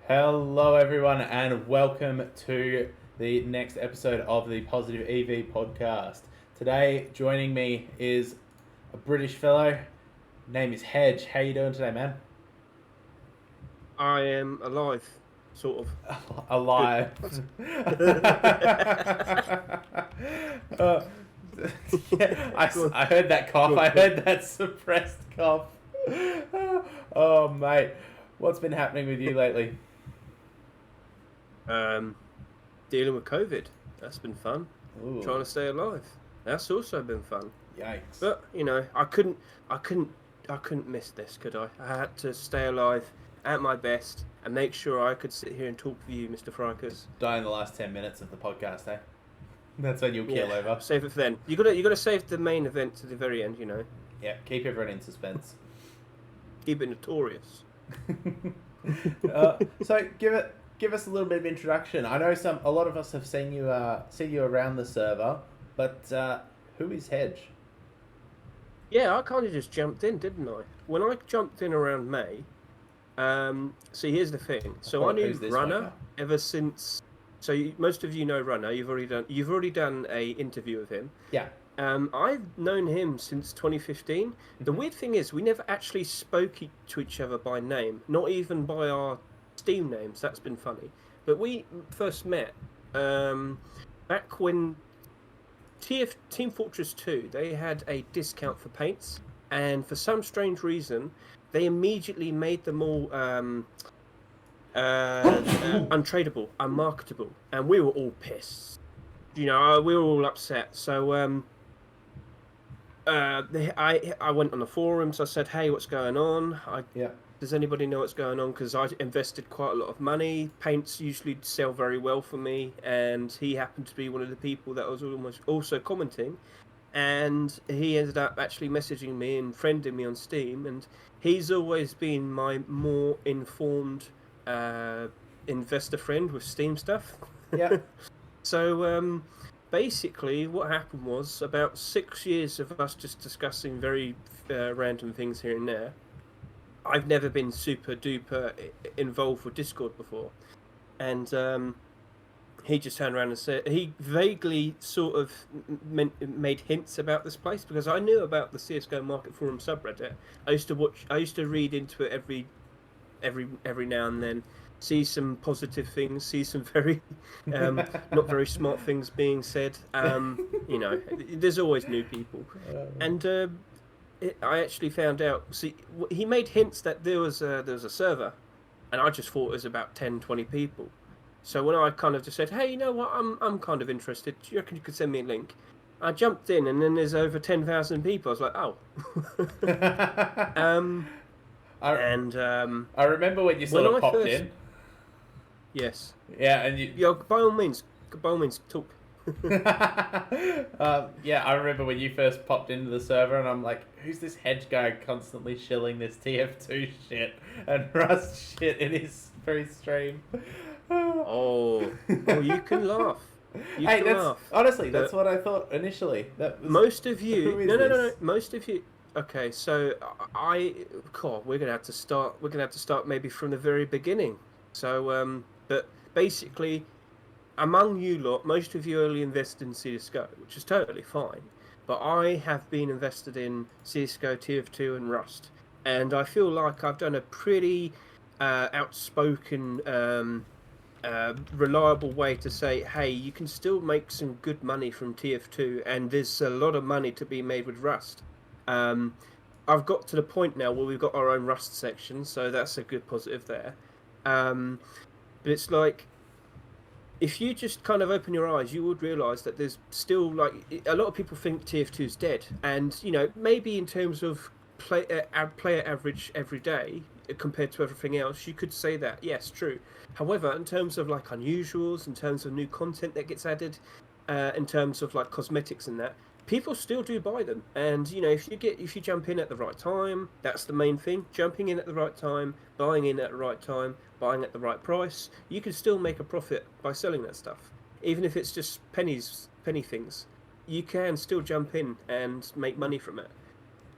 Hello, everyone, and welcome to the next episode of the Positive EV podcast. Today, joining me is a British fellow. Name is Hedge. How you doing today, man? I am alive, sort of. Alive. uh, yeah, I heard that cough. I heard that suppressed cough. Oh, mate. What's been happening with you lately? Dealing with COVID. That's been fun. Ooh, Trying to stay alive. That's also been fun. yikes. But I couldn't miss this, could I? I had to stay alive at my best and make sure I could sit here and talk with you, Mr. Frikers. Die in the last 10 minutes of the podcast, eh? That's when you'll keel over. Save it for then. You gotta save the main event to the very end. Yeah, keep everyone in suspense. Keep it notorious. So give us a little bit of introduction. I know a lot of us have seen you around the server, but who is Hedge? Yeah, I kind of just jumped in, didn't I? When I jumped in around May, see, here's the thing. So I knew Runner ever since. So most of you know Runner. You've already done a interview with him. Yeah. I've known him since 2015. The weird thing is, we never actually spoke to each other by name, not even by our Steam names. That's been funny. But we first met back when Team Fortress 2, they had a discount for paints, and for some strange reason, they immediately made them all untradeable, unmarketable, and we were all pissed. We were all upset. So I went on the forums. I said, "Hey, what's going on? Does anybody know what's going on?" Because I invested quite a lot of money. Paints usually sell very well for me, and he happened to be one of the people that was almost also commenting. And he ended up actually messaging me and friending me on Steam. And he's always been my more informed investor friend with Steam stuff. Yeah. So basically, what happened was about 6 years of us just discussing very random things here and there. I've never been super duper involved with Discord before, and he just turned around and said he vaguely sort of made hints about this place, because I knew about the CS:GO Market Forum subreddit. I used to read into it every now and then, see some positive things, see some very not very smart things being said. There's always new people, and I actually found out. See, he made hints that there was a server, and I just thought it was about 10, 20 people. So when I kind of just said, "Hey, you know what? I'm kind of interested. Do you reckon you could send me a link?" I jumped in, and then there's over 10,000 people. I was like, "Oh." I remember when you sort of popped in. Yes. Yeah, and you. Yo, by all means, talk. Yeah, I remember when you first popped into the server, and I'm like, "Who's this Hedge guy constantly shilling this TF2 shit and Rust shit in his free stream?" Oh, you can laugh. Hey, honestly, that's what I thought initially. Most of you, no. Most of you. Okay, so we're gonna have to start. We're gonna have to start maybe from the very beginning. So, but basically, among you lot, most of you only invested in CS:GO, which is totally fine. But I have been invested in CS:GO, TF2, and Rust, and I feel like I've done a pretty outspoken, reliable way to say, hey, you can still make some good money from TF2, and there's a lot of money to be made with Rust. I've got to the point now where we've got our own Rust section, so that's a good positive there. But it's like, if you just kind of open your eyes, you would realise that there's still, like, a lot of people think TF2 is dead, and maybe in terms of player average every day compared to everything else, you could say that, yes, true. However, in terms of like unusuals, in terms of new content that gets added, in terms of like cosmetics and that, people still do buy them. And if you jump in at the right time, that's the main thing. Jumping in at the right time, buying in at the right time, buying at the right price, you can still make a profit by selling that stuff. Even if it's just penny things, you can still jump in and make money from it.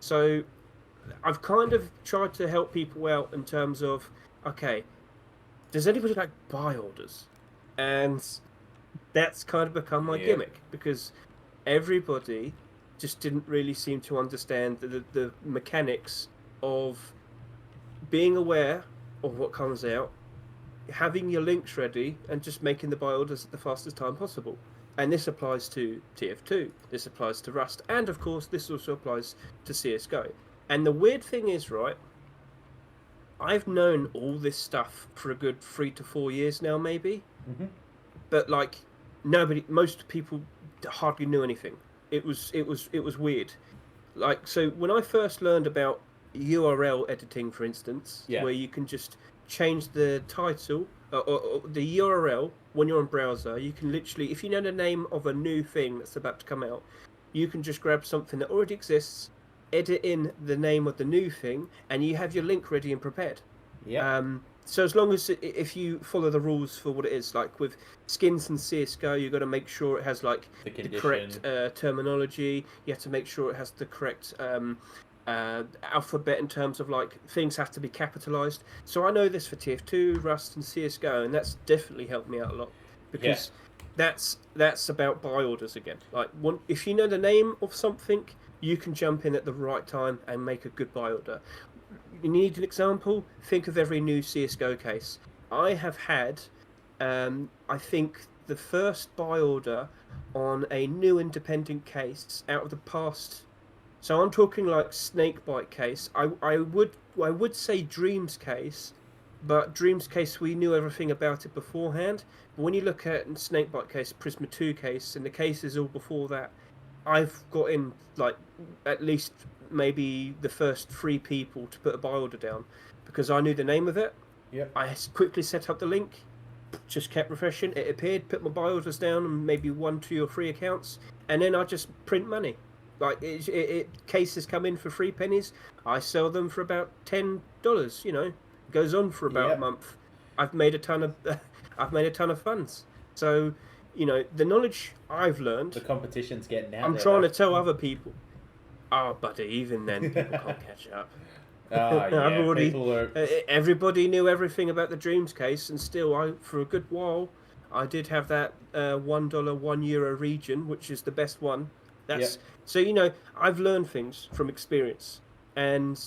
So I've kind of tried to help people out in terms of, okay, does anybody like buy orders? And that's kind of become my gimmick, because everybody just didn't really seem to understand the mechanics of being aware of what comes out, having your links ready, and just making the buy orders at the fastest time possible. And this applies to TF2, this applies to Rust, and of course this also applies to CSGO. And the weird thing is, right, I've known all this stuff for a good 3 to 4 years now, maybe. Mm-hmm. But like most people hardly knew anything. It was weird. Like, so when I first learned about URL editing, for instance, where you can just change the title or the URL when you're on browser, you can literally, if you know the name of a new thing that's about to come out, you can just grab something that already exists, edit in the name of the new thing, and you have your link ready and prepared. Yeah. So as long as if you follow the rules for what it is, like with skins and CSGO, you've got to make sure it has like the correct terminology. You have to make sure it has the correct alphabet in terms of like things have to be capitalized. So I know this for TF2, Rust, and CSGO, and that's definitely helped me out a lot, because that's about buy orders again. Like, if you know the name of something, you can jump in at the right time and make a good buy order. You need an example? Think of every new CSGO case. I have had, I think, the first buy order on a new independent case out of the past. So I'm talking like Snakebite case. I would say Dreams case, but Dreams case, we knew everything about it beforehand. But when you look at Snakebite case, Prisma 2 case, and the cases all before that, I've got in like at least maybe the first 3 people to put a buy order down, because I knew the name of it. Yep. I quickly set up the link, just kept refreshing. It appeared, put my buy orders down, and maybe 1, 2, or 3 accounts, and then I just print money. Like cases come in for 3 pennies, I sell them for about $10. You know, goes on for about a month. I've made a ton of funds. So, you know, the knowledge I've learned. The competition's getting out. I'm trying to tell other people. Oh, buddy, even then people can't catch up. Everybody knew everything about the Dreams case, and still, for a good while, I did have that $1, €1 region, which is the best one. So, you know, I've learned things from experience, and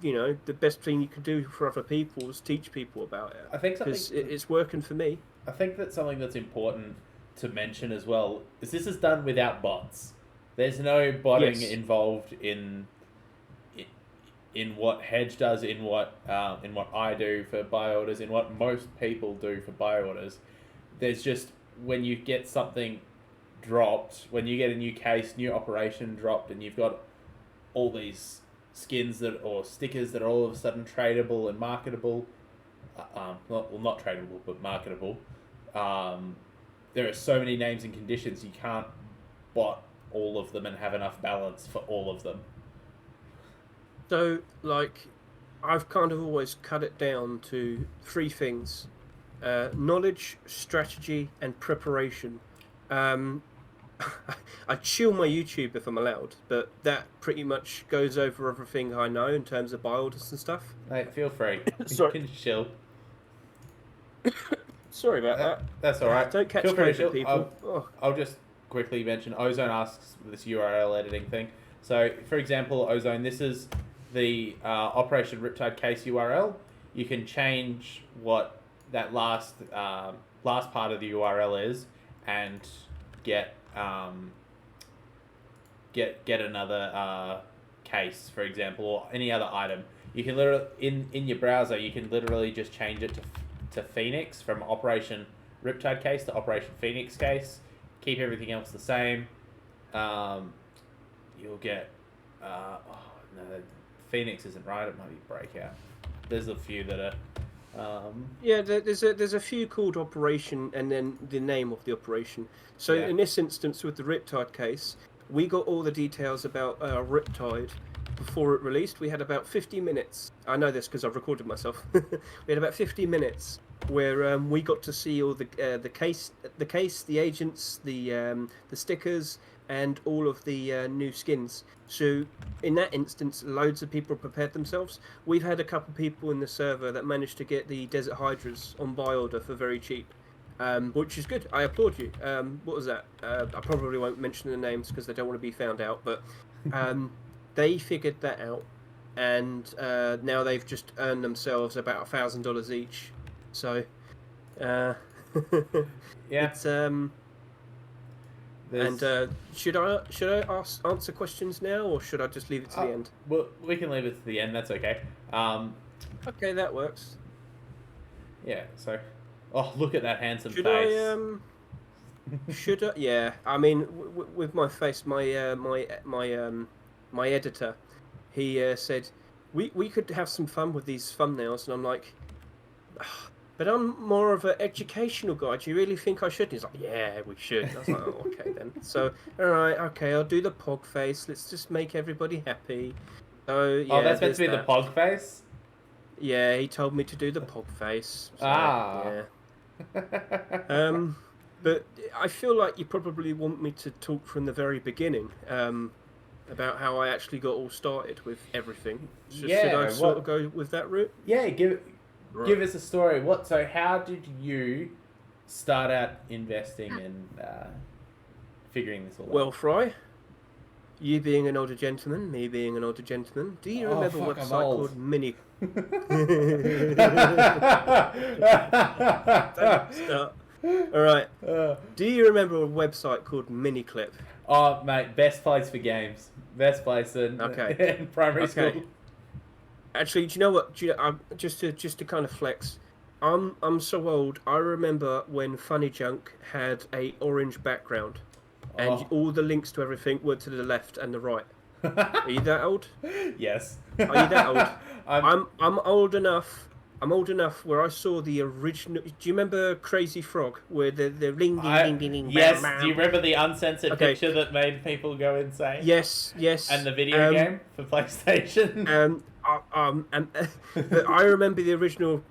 you know, the best thing you can do for other people is teach people about it. I think because it's working for me. I think that something that's important to mention as well is this is done without bots. There's no botting involved in what Hedge does, in what I do for buy orders, in what most people do for buy orders. There's just, when you get something dropped, when you get a new case, new operation dropped, and you've got all these skins or stickers that are all of a sudden tradable and marketable, not tradable but marketable. There are so many names and conditions, you can't bot all of them and have enough balance for all of them. So, like, I've kind of always cut it down to 3 things: knowledge, strategy, and preparation. I chill my YouTube if I'm allowed, but that pretty much goes over everything I know in terms of buy orders and stuff. Mate, feel free. Sorry. You can chill. Sorry about that. That's alright. Don't catch COVID, people. I'll just quickly mention, Ozone asks this URL editing thing. So, for example, Ozone, this is the Operation Riptide case URL. You can change what that last part of the URL is and get another case, for example, or any other item. You can literally in your browser, you can literally just change it to Phoenix, from Operation Riptide case to Operation Phoenix case. Keep everything else the same. You'll get Phoenix isn't right. It might be Breakout. There's a few that are. There's a few called Operation and then the name of the operation. So in this instance with the Riptide case, we got all the details about Riptide before it released. We had about 50 minutes. I know this because I've recorded myself. We had about 50 minutes where we got to see all the case, the agents, the stickers, and all of the new skins. So in that instance, loads of people prepared themselves. We've had a couple people in the server that managed to get the Desert Hydras on buy order for very cheap, which is good. I applaud you. What was that? I probably won't mention the names because they don't want to be found out, but they figured that out, and now they've just earned themselves about $1,000 each. So Yeah. it's There's- and should I answer questions now, or should I just leave it to the end? Well, we can leave it to the end. That's okay. Okay, that works. Yeah. So, oh, look at that handsome Should face. Should I? Yeah. I mean, with my face, my editor, he said we could have some fun with these thumbnails, and I'm like, but I'm more of an educational guy. Do you really think I should? He's like, yeah, we should. I was like, oh, okay then. So, all right, okay, I'll do the pog face. Let's just make everybody happy. So, yeah. Oh, that's meant to be there's the pog face. Yeah, he told me to do the pog face. So, Ah. yeah. But I feel like you probably want me to talk from the very beginning about how I actually got all started with everything. Should I sort of go with that route? Yeah, give us a story. So how did you start out investing and figuring this all out? Well, Fry, you being an older gentleman, me being an older gentleman, do you remember a website called Mini? Don't start. All right. Do you remember a website called Miniclip? Oh, mate, best place for games. Best place in, Okay. in primary Okay. school. Actually, do you know what? Just to kind of flex, I'm so old. I remember when Funny Junk had a orange background, and Oh. all the links to everything were to the left and the right. Are you that old? Yes. Are you that old? I'm I'm old enough. I'm old enough where I saw the original. Do you remember Crazy Frog, where the ring ding ding ding ding? Yes, bam, do you bam? remember the uncensored Okay. picture that made people go insane? Yes, yes. And the video game for PlayStation? But I remember the original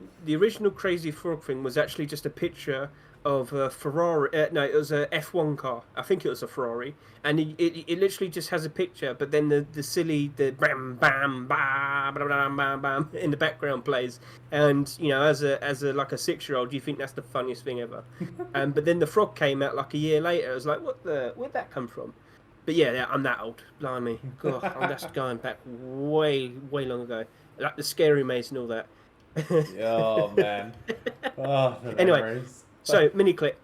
Crazy Frog thing was actually just a picture of a Ferrari. No, it was a F1 car. I think it was a Ferrari, and it literally just has a picture. But then the silly bam bam bam bam bam bam in the background plays, and you know, as a like a 6-year-old, you think that's the funniest thing ever. But then the frog came out like a year later. I was like, where'd that come from? But yeah, I'm that old. Blimey, God, that's going back way long ago, like the Scary Maze and all that. Oh, man. Oh, the Anyway, memories. So Miniclip.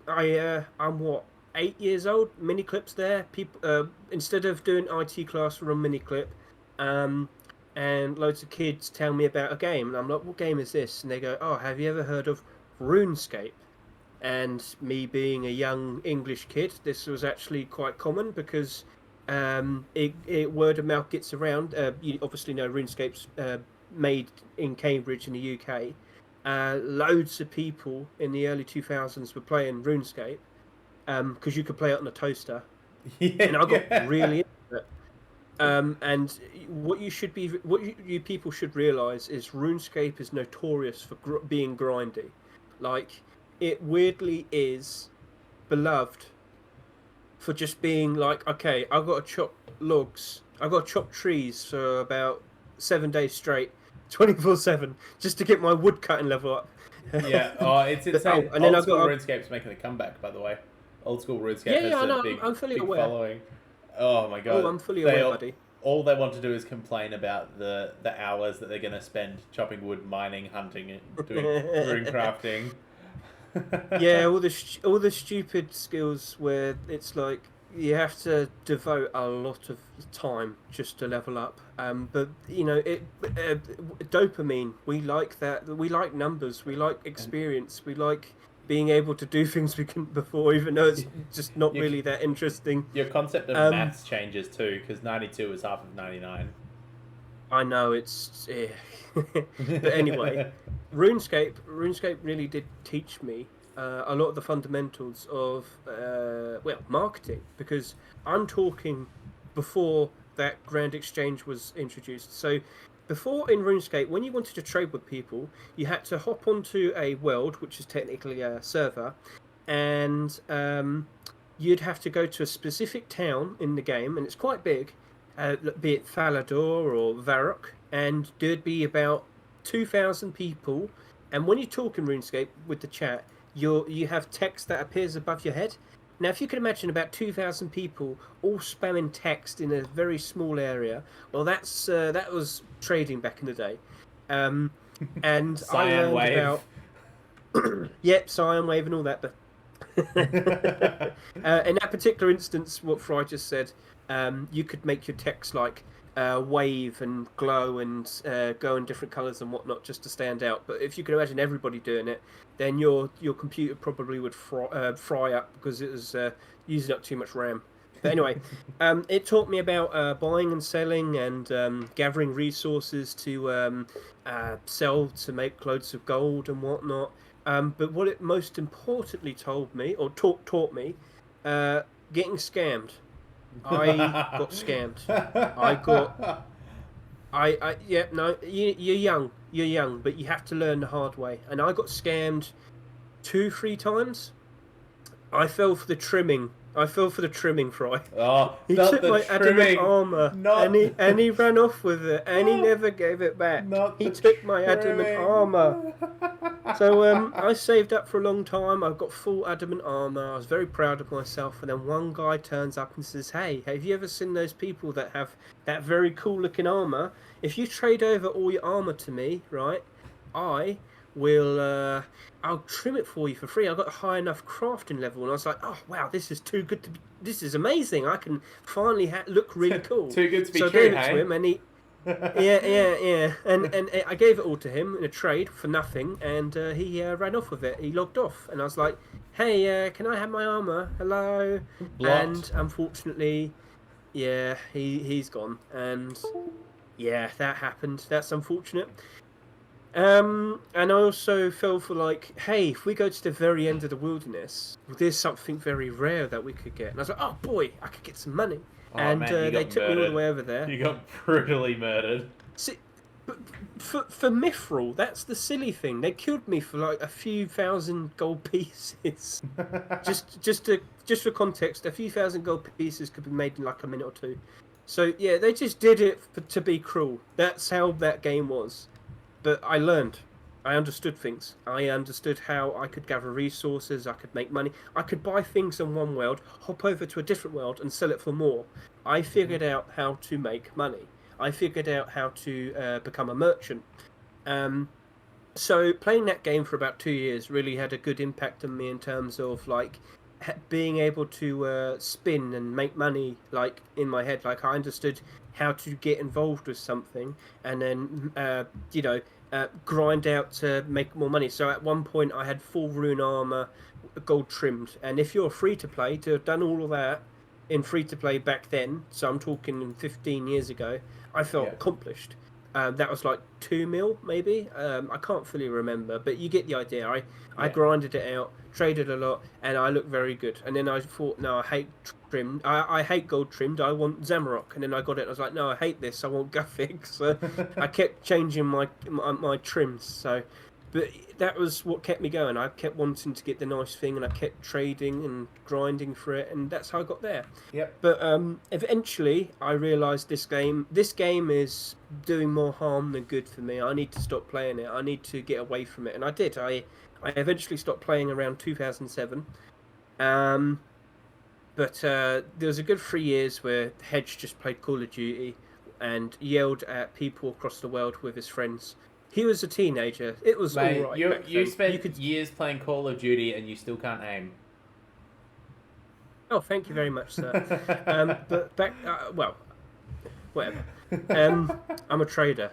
I'm what, 8 years old. Miniclip's there. People instead of doing IT class, we're on Miniclip, and loads of kids tell me about a game, and I'm like, what game is this? And they go, oh, have you ever heard of RuneScape? And me being a young English kid, this was actually quite common because it word of mouth gets around. You obviously know RuneScape's made in Cambridge in the UK. Loads of people in the early 2000s were playing RuneScape because you could play it on a toaster, and I got really into it. And what you people should realise is RuneScape is notorious for being grindy. Like, it weirdly is beloved for just being like, okay, I've got to chop logs, I've got to chop trees for about 7 days straight, 24/7, just to get my wood cutting level up. Yeah, oh, it's insane. And then Old school RuneScape's making a comeback, by the way. Old school RuneScape has a big, I'm fully big aware. following. Oh my god. Oh, I'm fully aware, buddy. All they want to do is complain about the hours that they're going to spend chopping wood, mining, hunting, and doing rune crafting. Yeah, all the stupid skills where it's like you have to devote a lot of time just to level up. But you know, dopamine. We like that. We like numbers. We like experience. We like being able to do things we couldn't before, even though it's just not really that interesting. Your concept of maths changes too, because 92 is half of 99. I know it's. But anyway, RuneScape really did teach me a lot of the fundamentals of marketing, because I'm talking before that Grand Exchange was introduced. So before, in RuneScape, when you wanted to trade with people, you had to hop onto a world, which is technically a server, and you'd have to go to a specific town in the game, and it's quite big, be it Falador or Varrock, and there'd be about 2,000 people. And when you talk in RuneScape with the chat, you have text that appears above your head. Now, if you can imagine about 2,000 people all spamming text in a very small area, well, that was trading back in the day. And I Cyan learned wave. about yep, Cyan wave and all that. But in that particular instance, what Fry just said, you could make your text like wave and glow and go in different colours and whatnot just to stand out. But if you can imagine everybody doing it, then your computer probably would fry up because it was using up too much RAM. But anyway, it taught me about buying and selling and gathering resources to sell to make loads of gold and whatnot. But what it most importantly told me, or taught me, getting scammed. I got scammed. Yeah, no, you're young, but you have to learn the hard way. And I got scammed 2-3 times. I fell for the trimming, Fry. Oh, He took my adamant armor and he ran off with it, and he never gave it back. He took my adamant armor. So I saved up for a long time. I've got full adamant armor. I was very proud of myself. And then one guy turns up and says, "Hey, have you ever seen those people that have that very cool looking armor? If you trade over all your armor to me, right, I will I'll trim it for you for free. I've got a high enough crafting level." And I was like, "Oh wow, this is too good to be, this is amazing. I can finally look really cool." Too good to be so true, I gave it hey? to him, and he yeah. And I gave it all to him in a trade for nothing, and he ran off with it. He logged off, and I was like, "Hey, can I have my armor? Hello?" Blocked. And unfortunately, yeah, he's gone, and yeah, that happened. That's unfortunate. And I also fell for like, hey, if we go to the very end of the wilderness, there's something very rare that we could get. And I was like, oh boy, I could get some money. Oh, and man, you they got took me all murdered. the way over there. You got brutally murdered. See, but for Mithril, that's the silly thing. They killed me for like a few thousand gold pieces. just for context, a few thousand gold pieces could be made in like a minute or two. So yeah, they just did it to be cruel. That's how that game was. But I learned. I understood things. I understood how I could gather resources, I could make money. I could buy things in one world, hop over to a different world and sell it for more. I figured out how to make money. I figured out how to become a merchant. So playing that game for about 2 years really had a good impact on me in terms of like being able to spin and make money like in my head. Like I understood how to get involved with something and then grind out to make more money. So at one point I had full rune armor, gold trimmed, and if you're free to play, to have done all of that in free to play back then, so I'm talking 15 years ago, I felt accomplished. That was like 2 mil maybe. I can't fully remember, but you get the idea. I grinded it out, traded a lot, and I looked very good. And then I thought, no, I hate trimmed. I hate gold trimmed. I want Zamorak. And then I got it. And I was like, no, I hate this. I want Guthix. So I kept changing my trims. So, but that was what kept me going. I kept wanting to get the nice thing, and I kept trading and grinding for it, and that's how I got there. Yep. But eventually, I realised this game is doing more harm than good for me. I need to stop playing it. I need to get away from it, and I did. I eventually stopped playing around 2007. But there was a good 3 years where Hedge just played Call of Duty and yelled at people across the world with his friends. He was a teenager. It was all right. You spent years playing Call of Duty and you still can't aim. Oh, thank you very much, sir. But back, whatever. I'm a trader.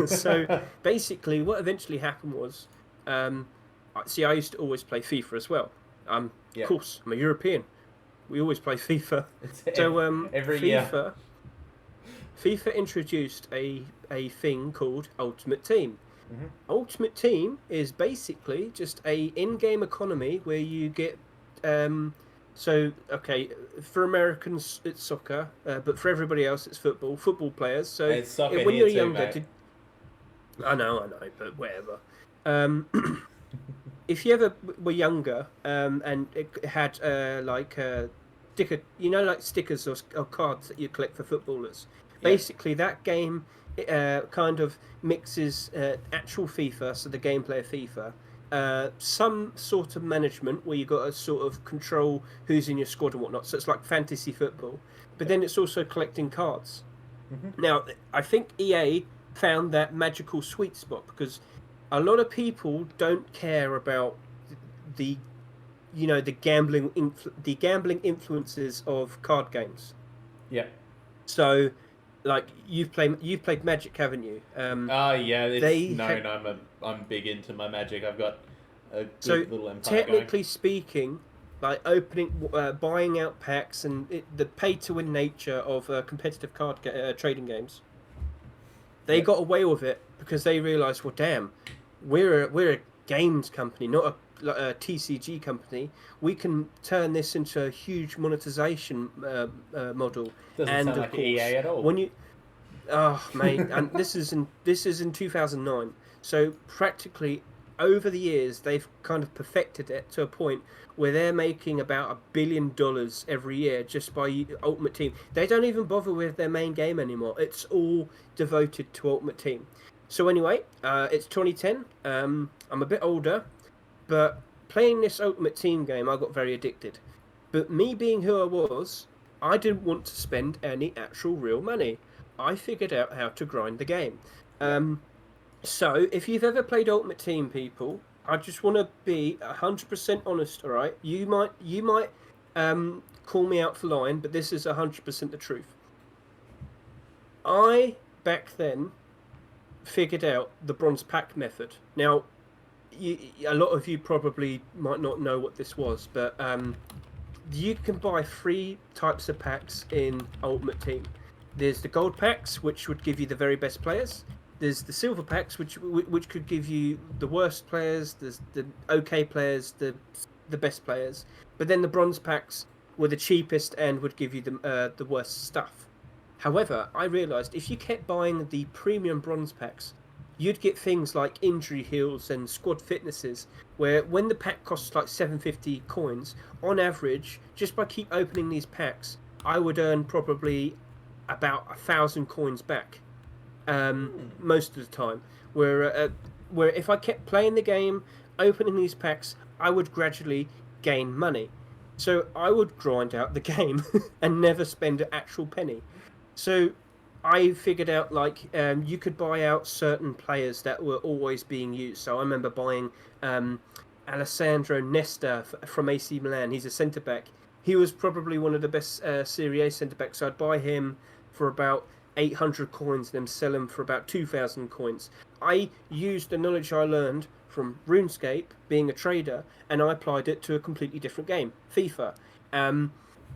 So basically, what eventually happened was, see, I used to always play FIFA as well. Of course, I'm a European. We always play FIFA. So every FIFA, year. FIFA introduced a thing called Ultimate Team. Mm-hmm. Ultimate Team is basically just a in-game economy where you get for Americans it's soccer, but for everybody else it's football players. So it's soccer when here you're too, younger, mate. I know, but whatever. If you ever were younger and it had sticker, like stickers or cards that you collect for footballers. Yeah. Basically, that game kind of mixes actual FIFA, so the gameplay of FIFA, some sort of management where you got to sort of control who's in your squad and whatnot. So it's like fantasy football, but then it's also collecting cards. Now, I think EA found that magical sweet spot because a lot of people don't care about the gambling influences of card games. Yeah. So, like you've played Magic, haven't you? I'm big into my Magic. I've got a good little empire technically going. speaking, like buying out packs and the pay-to-win nature of competitive card trading games, they got away with it because they realised, well, damn, we're a games company, not a TCG company. We can turn this into a huge monetization model. Doesn't sound like EA at all. When you, oh mate, and this is in 2009. So practically over the years, they've kind of perfected it to a point where they're making about $1 billion every year just by Ultimate Team. They don't even bother with their main game anymore. It's all devoted to Ultimate Team. So anyway, it's 2010. I'm a bit older, but playing this Ultimate Team game, I got very addicted. But me being who I was, I didn't want to spend any actual real money. I figured out how to grind the game. So if you've ever played Ultimate Team, people, I just want to be 100% honest, all right? You might call me out for lying, but this is 100% the truth. I, back then, figured out the bronze pack method. Now, a lot of you probably might not know what this was, but you can buy 3 types of packs in Ultimate Team. There's the gold packs, which would give you the very best players. There's the silver packs, which could give you the worst players. There's the okay players, the best players. But then the bronze packs were the cheapest and would give you the worst stuff. However, I realised if you kept buying the premium bronze packs, you'd get things like injury heals and squad fitnesses, where when the pack costs like 750 coins, on average, just by keep opening these packs, I would earn probably about 1,000 coins back. Most of the time, where if I kept playing the game, opening these packs, I would gradually gain money. So I would grind out the game and never spend an actual penny. So I figured out you could buy out certain players that were always being used. So I remember buying Alessandro Nesta from AC Milan. He's a centre back. He was probably one of the best Serie A centre backs. So I'd buy him for about 800 coins and then sell them for about 2,000 coins. I used the knowledge I learned from RuneScape, being a trader, and I applied it to a completely different game, FIFA.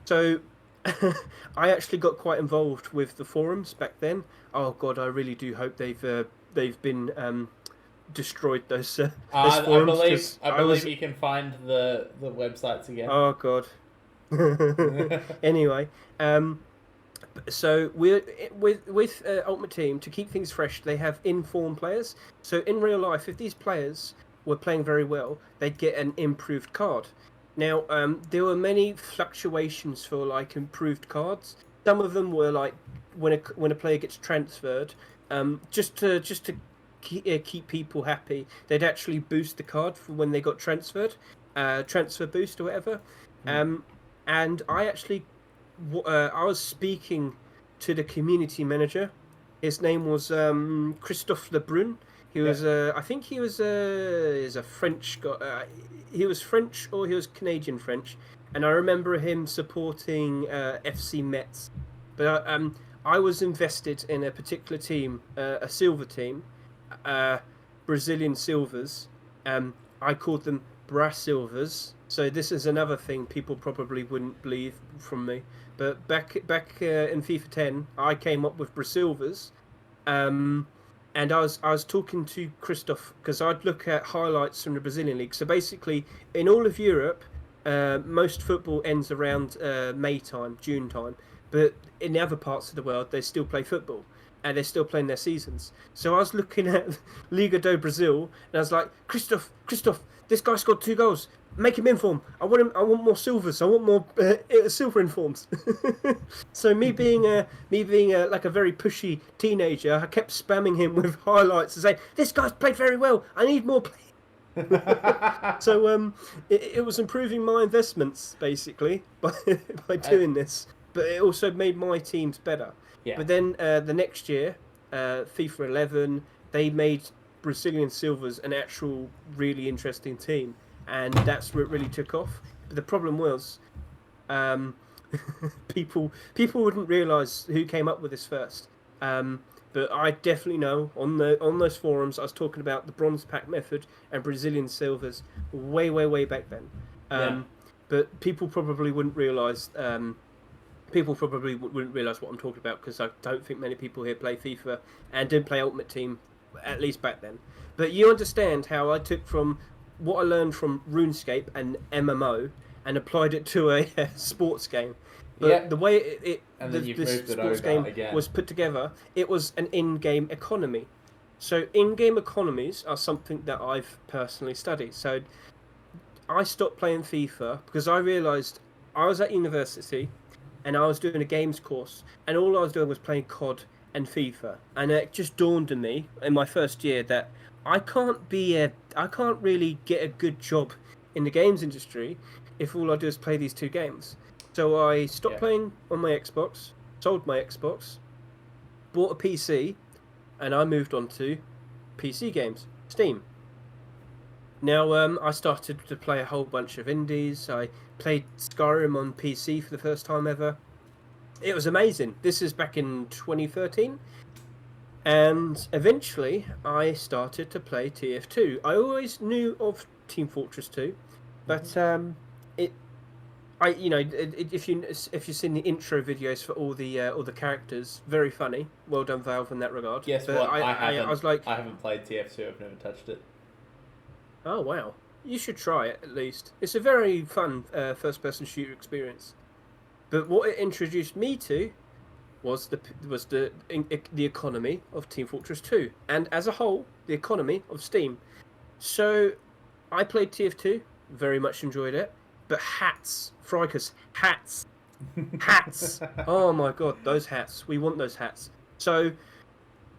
So I actually got quite involved with the forums back then. Oh God, I really do hope they've been destroyed, those forums. I believe you can find the websites again. Oh God. Anyway, so we're with Ultimate Team, to keep things fresh, they have informed players. So in real life, if these players were playing very well, they'd get an improved card. Now, there were many fluctuations for like improved cards. Some of them were like when a player gets transferred, just to keep people happy, they'd actually boost the card for when they got transferred, transfer boost or whatever. And I actually. I was speaking to the community manager. His name was Christophe Lebrun. He was, I think he was a French guy. He was French or he was Canadian French. And I remember him supporting FC Metz. But I was invested in a particular team, a silver team, Brazilian Silvers. I called them Brass Silvers. So this is another thing people probably wouldn't believe from me. But back in FIFA 10, I came up with Brasilvers, and I was talking to Christoph because I'd look at highlights from the Brazilian league. So basically, in all of Europe, most football ends around May time, June time. But in the other parts of the world, they still play football. and they're still playing their seasons. So I was looking at Liga do Brazil, and I was like, Christoph, this guy scored 2 goals. Make him inform. I want more silvers. I want more silver informs. So me being like a very pushy teenager, I kept spamming him with highlights and saying, "This guy's played very well. I need more play." So it was improving my investments basically by doing this, but it also made my teams better. Yeah. But then the next year, FIFA 11, they made Brazilian Silvers an actual really interesting team, and that's where it really took off. But the problem was, people wouldn't realise who came up with this first. But I definitely know on those forums I was talking about the bronze pack method and Brazilian Silvers way back then. But people probably wouldn't realise. Wouldn't realise what I'm talking about, because I don't think many people here play FIFA and didn't play Ultimate Team, at least back then. But you understand how I took from what I learned from RuneScape and MMO and applied it to a sports game. But the way the sports game was put together, it was an in-game economy. So in-game economies are something that I've personally studied. So I stopped playing FIFA because I realised I was at university and I was doing a games course, and all I was doing was playing COD and FIFA. And it just dawned on me in my first year that I can't really get a good job in the games industry if all I do is play these 2 games. So I stopped playing on my Xbox, sold my Xbox, bought a PC, and I moved on to PC games, Steam. Now I started to play a whole bunch of indies. I played Skyrim on PC for the first time ever. It was amazing. This is back in 2013. And eventually I started to play TF2. I always knew of Team Fortress 2, but if you've seen the intro videos for all the characters, very funny. Well done, Valve, in that regard. Guess but what? I haven't played TF2. I've never touched it. Oh wow, you should try it at least. It's a very fun first-person shooter experience. But what it introduced me to was the economy of Team Fortress 2, and as a whole, the economy of Steam. So I played TF2, very much enjoyed it. But hats, Frikers, hats. Oh my god, those hats. We want those hats. So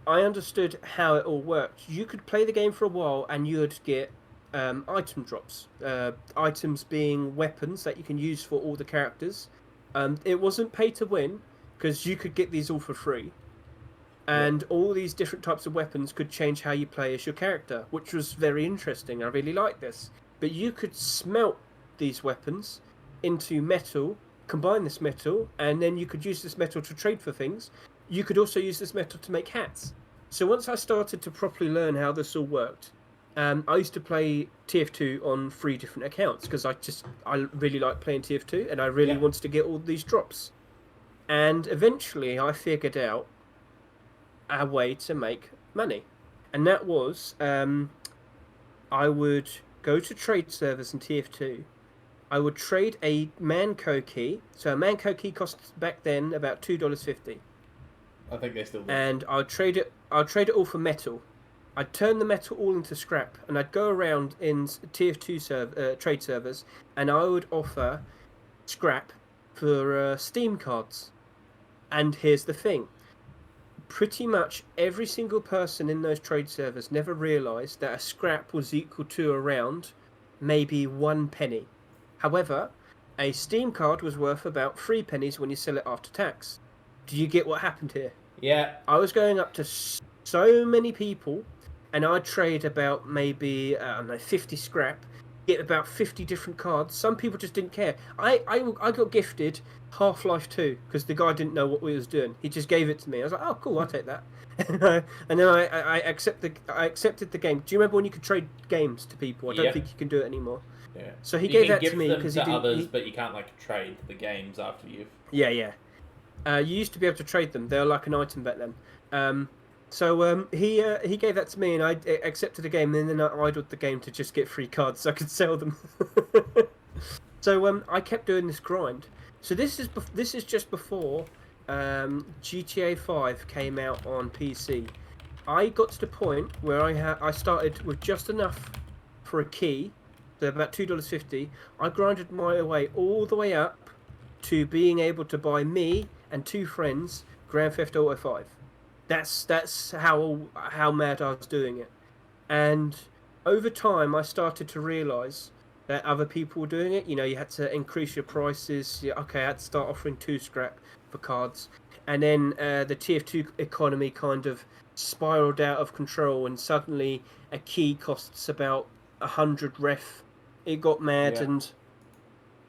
I understood how it all worked. You could play the game for a while and you'd get item drops. Items being weapons that you can use for all the characters. It wasn't pay to win, because you could get these all for free. And all these different types of weapons could change how you play as your character, which was very interesting. I really liked this. But you could smelt these weapons into metal, combine this metal, and then you could use this metal to trade for things. You could also use this metal to make hats. So once I started to properly learn how this all worked, I used to play TF2 on 3 different accounts, because I really like playing TF2 and I really wanted to get all these drops. And eventually I figured out a way to make money, and that was I would go to trade servers in TF2. I would trade a Manco key. So a Manco key cost back then about $2.50. I think they still do. And I'd trade it all for metal. I'd turn the metal all into scrap, and I'd go around in TF2 trade servers, and I would offer scrap for Steam cards. And here's the thing. Pretty much every single person in those trade servers never realised that a scrap was equal to around maybe 1 penny. However, a Steam card was worth about 3 pennies when you sell it after tax. Do you get what happened here? Yeah. I was going up to so many people, and I'd trade about maybe 50 scrap, get about 50 different cards. Some people just didn't care. I got gifted Half-Life 2 because the guy didn't know what we was doing. He just gave it to me. I was like, oh cool, I'll take that. And then I accepted the game. Do you remember when you could trade games to people? I don't think you can do it anymore. Yeah. So he gave that to me because he didn't. Others, but you can't trade the games after you've. Yeah. You used to be able to trade them. They were like an item back then. So he gave that to me, and I accepted the game, and then I idled the game to just get free cards so I could sell them. So I kept doing this grind. So this is just before GTA 5 came out on PC. I got to the point where I started with just enough for a key, so about $2.50. I grinded my way all the way up to being able to buy me and 2 friends Grand Theft Auto 5. That's how mad I was doing it. And over time, I started to realise that other people were doing it. You know, you had to increase your prices. Okay, I had to start offering 2 scrap for cards. And then the TF2 economy kind of spiraled out of control, and suddenly a key costs about 100 ref. It got mad, and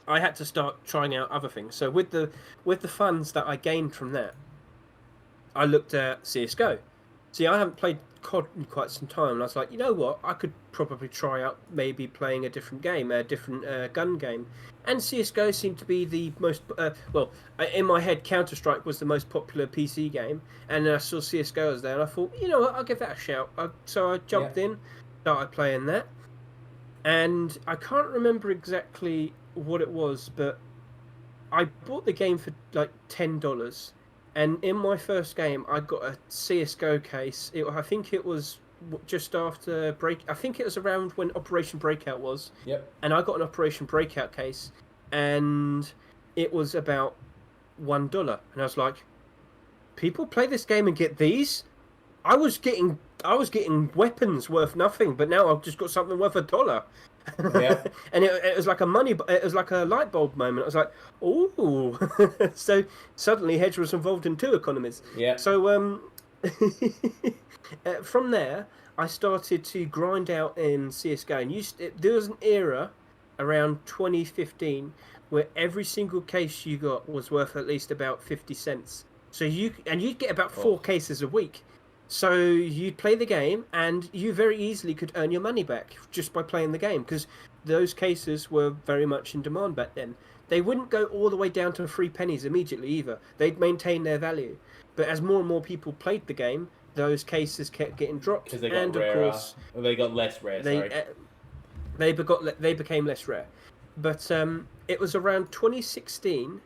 I had to start trying out other things. So with the funds that I gained from that, I looked at CS:GO. See, I haven't played COD in quite some time, and I was like, you know what? I could probably try out maybe playing a different game, a different gun game. And CS:GO seemed to be the most in my head, Counter Strike was the most popular PC game, and then I saw CS:GO was there, and I thought, you know what? I'll give that a shout. So I jumped in, started playing that, and I can't remember exactly what it was, but I bought the game for like $10. And in my first game, I got a CS:GO case. I think it was just after break. I think it was around when Operation Breakout was. Yep. And I got an Operation Breakout case, and it was about $1. And I was like, people play this game and get these? I was getting weapons worth nothing, but now I've just got something worth $1. Yeah. And it was like it was like a light bulb moment. I was like, "Ooh!" So suddenly, Hedge was involved in 2 economies. Yeah. So from there, I started to grind out in CS:GO, and there was an era around 2015 where every single case you got was worth at least about 50 cents. So you'd get about 4 cases a week. So you'd play the game, and you very easily could earn your money back just by playing the game, because those cases were very much in demand back then. They wouldn't go all the way down to 3 pennies immediately either. They'd maintain their value. But as more and more people played the game, those cases kept getting dropped. Because they got rarer. Of course, they got less rare, they became less rare. But it was around 2016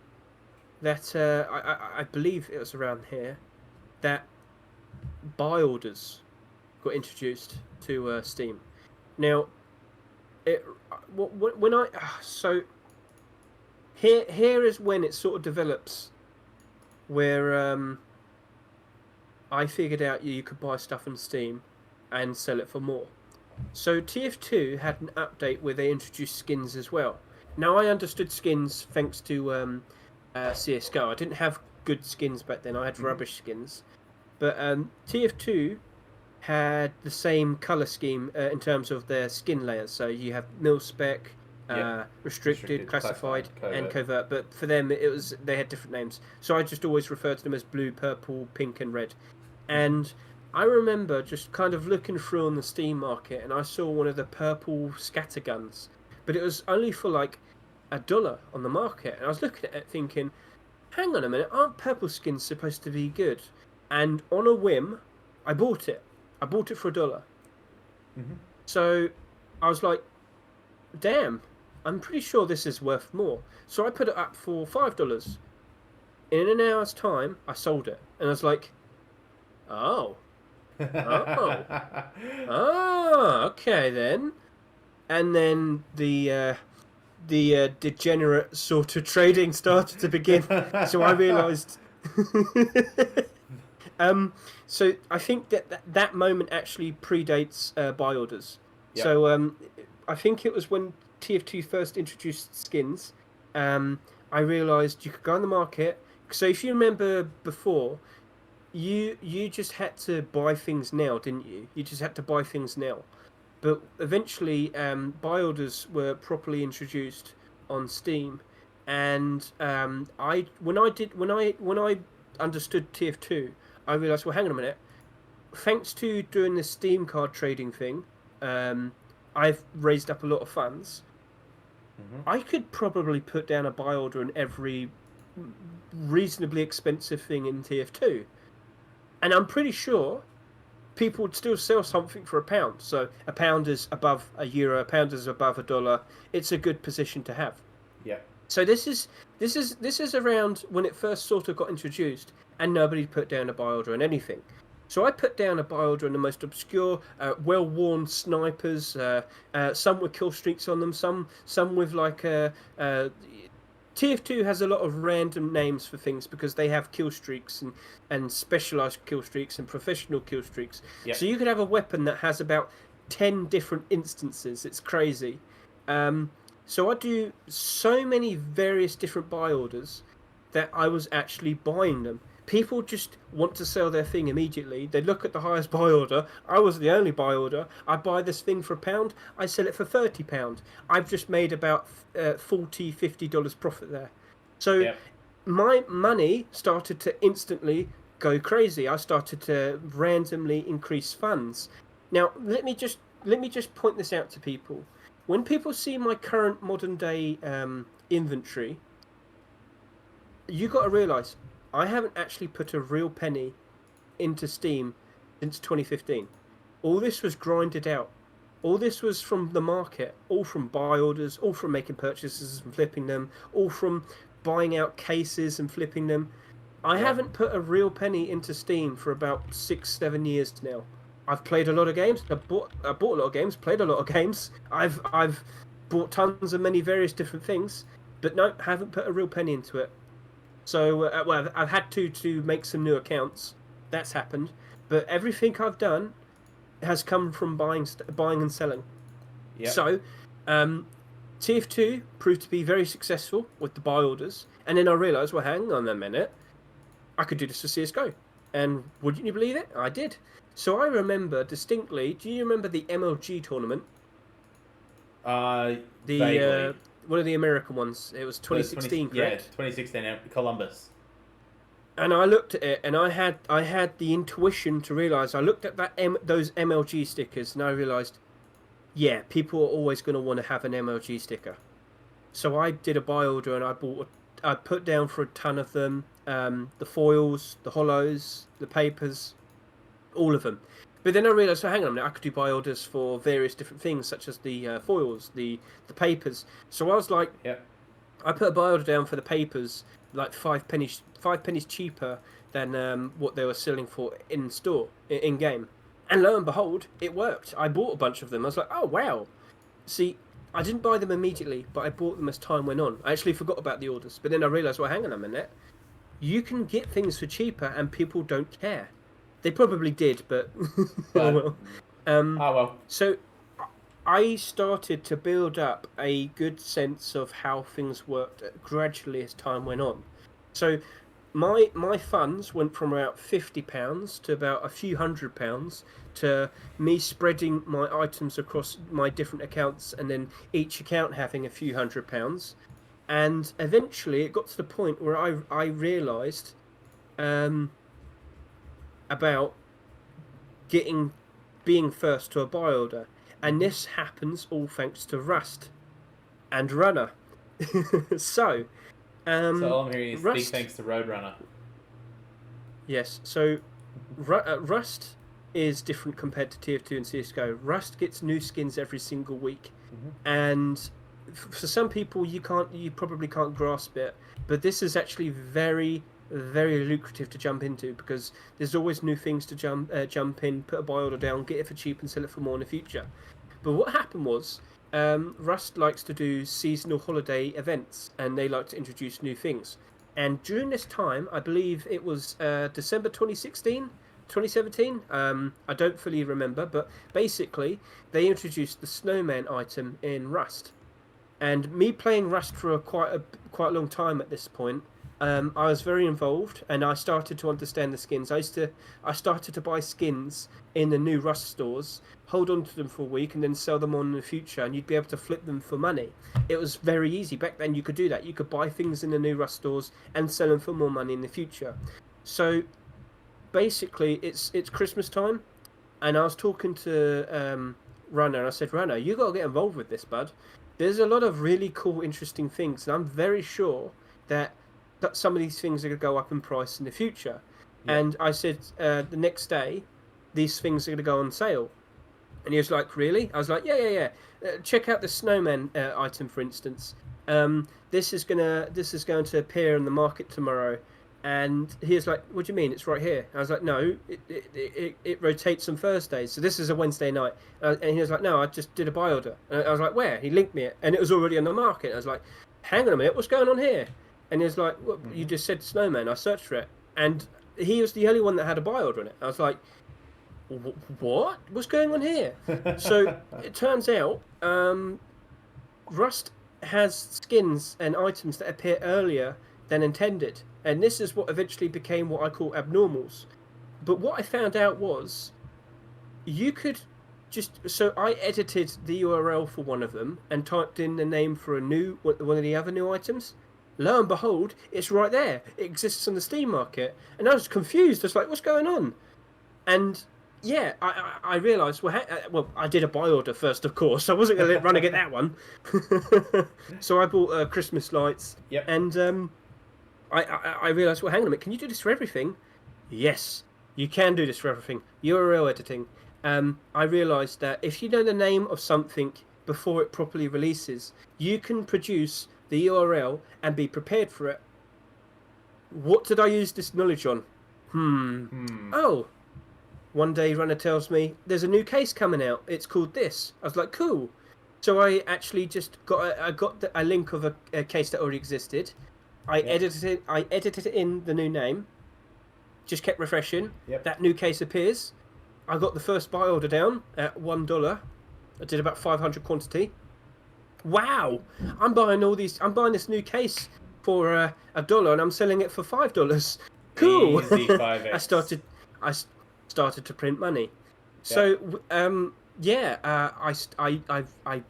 that, I believe it was around here, that buy orders got introduced to Steam. Now, here is when it sort of develops, where I figured out you could buy stuff on Steam and sell it for more. So TF2 had an update where they introduced skins as well. Now, I understood skins thanks to CS:GO. I didn't have good skins back then. I had rubbish skins. But TF2 had the same color scheme in terms of their skin layers. So you have mil-spec, restricted, classified, and covert. But for them, they had different names. So I just always referred to them as blue, purple, pink, and red. And I remember just kind of looking through on the Steam market, and I saw one of the purple scatterguns, but it was only for like $1 on the market. And I was looking at it thinking, hang on a minute, aren't purple skins supposed to be good? And on a whim, I bought it. I bought it for $1. So I was like, damn, I'm pretty sure this is worth more. So I put it up for $5. In an hour's time, I sold it. And I was like, oh, okay then. And then the degenerate sort of trading started to begin. So I realised... So I think that moment actually predates buy orders. Yep. So I think it was when TF2 first introduced skins. I realised you could go on the market. So if you remember before, you just had to buy things now, didn't you? You just had to buy things now. But eventually, buy orders were properly introduced on Steam, and when I understood TF2. I realised, well, hang on a minute. Thanks to doing the Steam card trading thing, I've raised up a lot of funds. I could probably put down a buy order on every reasonably expensive thing in TF2. And I'm pretty sure people would still sell something for £1. So £1 is above €1, £1 is above $1. It's a good position to have. Yeah. So this is around when it first sort of got introduced, and nobody put down a buy order on anything. So I put down a buy order on the most obscure, well-worn snipers. Some with kill streaks on them. Some with like TF2 has a lot of random names for things because they have kill streaks and specialized kill streaks and professional kill streaks. Yep. So you could have a weapon that has about 10 different instances. It's crazy. So I do so many various different buy orders that I was actually buying them. People just want to sell their thing immediately. They look at the highest buy order. I was the only buy order. I buy this thing for £1. I sell it for £30. I've just made about $40, $50 profit there. So Yep. my money started to instantly go crazy. I started to randomly increase funds. Now, let me just point this out to people. When people see my current modern day inventory, you got to realize I haven't actually put a real penny into Steam since 2015. All this was grinded out. All this was from the market, all from buy orders, all from making purchases and flipping them, all from buying out cases and flipping them. I haven't put a real penny into Steam for about 6-7 years now. I've played a lot of games. I bought a lot of games, played a lot of games. I've bought tons of many various different things, but no, haven't put a real penny into it. So, well, I've had to make some new accounts. That's happened. But everything I've done has come from buying and selling. Yep. So, TF2 proved to be very successful with the buy orders. And then I realised, well, hang on a minute. I could do this for CSGO. And wouldn't you believe it? I did. So I remember distinctly, do you remember the MLG tournament? Vaguely. One of the American ones. It was 2016, correct? Yeah, 2016, Columbus. And I looked at it, and I had the intuition to realise. I looked at those MLG stickers, and I realised, yeah, people are always going to want to have an MLG sticker. So I did a buy order, and I put down for a ton of them, the foils, the hollows, the papers, all of them. But then I realised, so hang on a minute, I could do buy orders for various different things, such as the foils, the papers. So I was like, Yep. I put a buy order down for the papers, like 5 pennies cheaper than what they were selling for in store, in game. And lo and behold, it worked. I bought a bunch of them. I was like, oh wow. See, I didn't buy them immediately, but I bought them as time went on. I actually forgot about the orders, but then I realised, well, hang on a minute, you can get things for cheaper, and people don't care. They probably did, but oh well. So I started to build up a good sense of how things worked gradually as time went on. So my funds went from about £50 to about a few £100 to me spreading my items across my different accounts, and then each account having a few £100. And eventually it got to the point where I realised about being first to a buy order, and this happens all thanks to Rust and Runner. So all I'm hearing is Rust, big thanks to Roadrunner. Yes, so Rust is different compared to TF2 and CSGO. Rust gets new skins every single week, and for some people you probably can't grasp it, but this is actually very, very lucrative to jump into, because there's always new things to jump in, put a buy order down, get it for cheap and sell it for more in the future. But what happened was, Rust likes to do seasonal holiday events, and they like to introduce new things. And during this time, I believe it was December 2016, 2017, I don't fully remember, but basically they introduced the snowman item in Rust. And me playing Rust for quite a long time at this point, I was very involved, and I started to understand the skins. I started to buy skins in the new Rust stores, hold on to them for a week, and then sell them on in the future, and you'd be able to flip them for money. It was very easy. Back then you could do that. You could buy things in the new Rust stores and sell them for more money in the future. So basically it's Christmas time, and I was talking to Runner, and I said, Runner, you got to get involved with this, bud. There's a lot of really cool, interesting things, and I'm very sure that some of these things are going to go up in price in the future. Yeah. And I said, the next day, these things are going to go on sale. And he was like, really? I was like, yeah. Check out the snowman item, for instance. This is going to appear in the market tomorrow." And he was like, "What do you mean? It's right here." I was like, "No, it rotates on Thursdays. So this is a Wednesday night." And he was like, "No, I just did a buy order." And I was like, "Where?" He linked me it, and it was already on the market. I was like, "Hang on a minute, what's going on here?" And he was like, "What? You just said Snowman." I searched for it, and he was the only one that had a buy order on it. I was like, "What? What's going on here?" So it turns out, Rust has skins and items that appear earlier than intended, and this is what eventually became what I call abnormals. But what I found out was you could so I edited the URL for one of them and typed in the name for one of the other new items. Lo and behold, it's right there. It exists on the Steam market, and I was confused. I was like, "What's going on?" And yeah, I realised. Well, I did a buy order first, of course. I wasn't going to run and get that one. So I bought Christmas lights. Yep. And I realised. Well, hang on a minute. Can you do this for everything? Yes, you can do this for everything. URL editing. I realised that if you know the name of something before it properly releases, you can produce the URL and be prepared for it. What did I use this knowledge on? Oh. One day, Runner tells me there's a new case coming out. It's called this. I was like, cool. So I actually just got a link of a case that already existed. I edited it. I edited it in the new name. Just kept refreshing. Yep. That new case appears. I got the first buy order down at $1. I did about 500 quantity. Wow! I'm buying this new case for $1, and I'm selling it for $5. Cool. Easy 5x. I started to print money. So I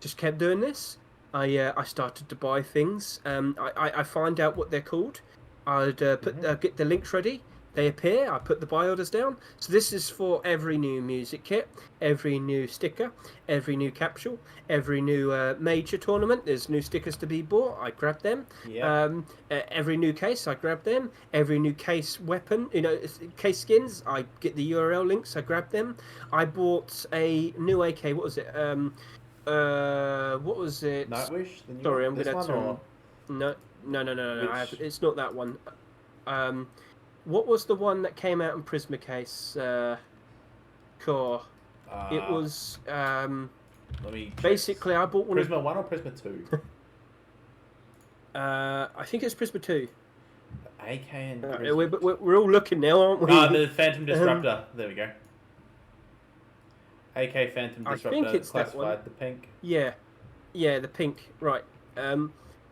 just kept doing this. I started to buy things. I find out what they're called. I'd get the links ready. They appear. I put the buy orders down. So this is for every new music kit, every new sticker, every new capsule, every new major tournament. There's new stickers to be bought. I grab them. Every new case, I grab them. Every new case weapon, case skins, I get the URL links. I grab them. I bought a new AK. What was it? What was it? Nightwish. Sorry, I'm gonna turn. No. It's not that one. What was the one that came out in Prisma case? Core. It was. Let me. Basically, I bought one. Prisma 1 or Prisma 2? I think it's Prisma 2. AK and. Prisma. We're all looking now, aren't we? The Phantom Disruptor. There we go. AK Phantom Disruptor. I think it's classified, that one. the pink. Yeah, the pink. Right.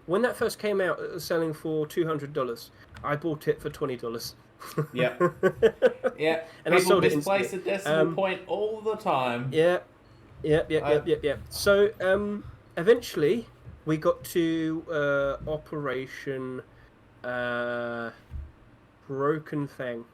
When that first came out, it was selling for $200. I bought it for $20. Yeah. And people I sold it misplace the decimal point all the time. Yeah. So eventually we got to Operation Broken Fang.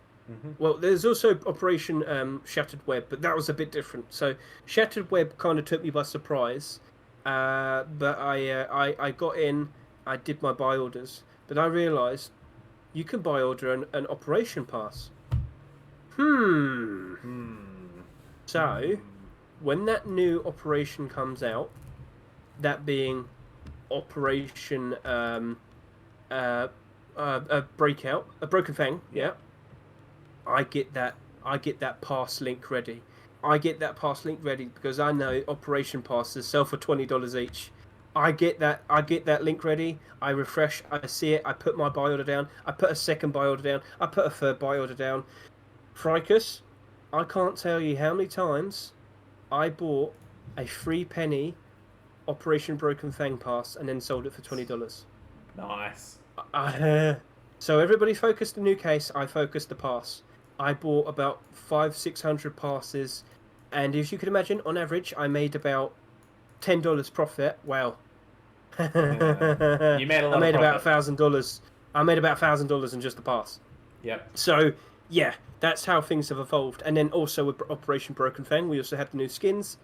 Well, there's also Operation Shattered Web, but that was a bit different. So Shattered Web kind of took me by surprise, but I got in. I did my buy orders, but I realised you can buy order an operation pass. So, when that new operation comes out, that being Operation a Broken Fang, I get that pass link ready. I get that pass link ready because I know operation passes sell for $20 each. I get that link ready. I refresh. I see it. I put my buy order down. I put a second buy order down. I put a third buy order down. Fricus, I can't tell you how many times I bought a 3-penny Operation Broken Fang pass and then sold it for $20. Nice. So everybody focused the new case. I focused the pass. I bought about 500-600 passes, and as you can imagine, on average, I made about $10 profit. Wow. You made a lot. I made about $1,000. I made about $1,000 in just the pass. Yep. So yeah, that's how things have evolved. And then also with Operation Broken Fang, we also had the new skins.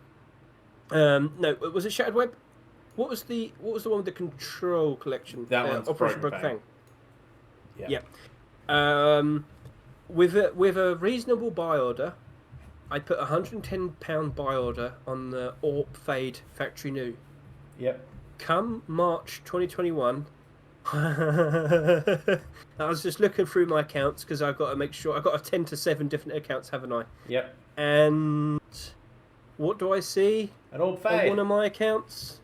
No, was it Shattered Web? What was the one with the Control collection? That one's Operation Broken Fang. Yeah. With a reasonable buy order, I put £110 buy order on the AWP Fade Factory New. Yep. come March 2021, I was just looking through my accounts because I've got to make sure I've got 10 to 7 different accounts, haven't I? Yep. And what do I see An all on fade. one of my accounts?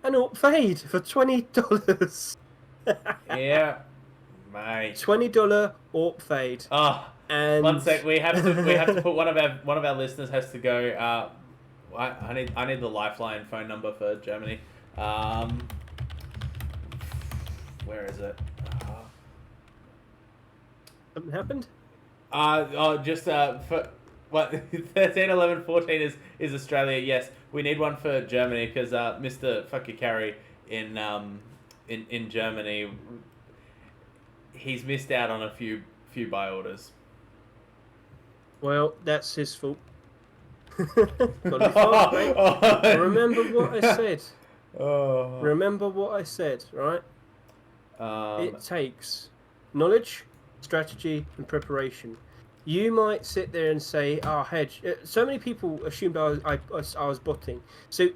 An alt fade for $20. Yeah, mate. $20 alt fade. Oh, And 1 sec. We have to put one of our listeners has to go. I need the Lifeline phone number for Germany. Where is it? something happened? Just for what 13, 11, 14 is Australia. Yes, we need one for Germany because Mr. Fuckakari in Germany, he's missed out on a few buy orders. Well, that's his fault. Gotta be fast, mate. Remember what I said. Oh. Remember what I said, right? It takes knowledge, strategy, and preparation. You might sit there and say, "Oh, hedge." So many people assumed I was botting. So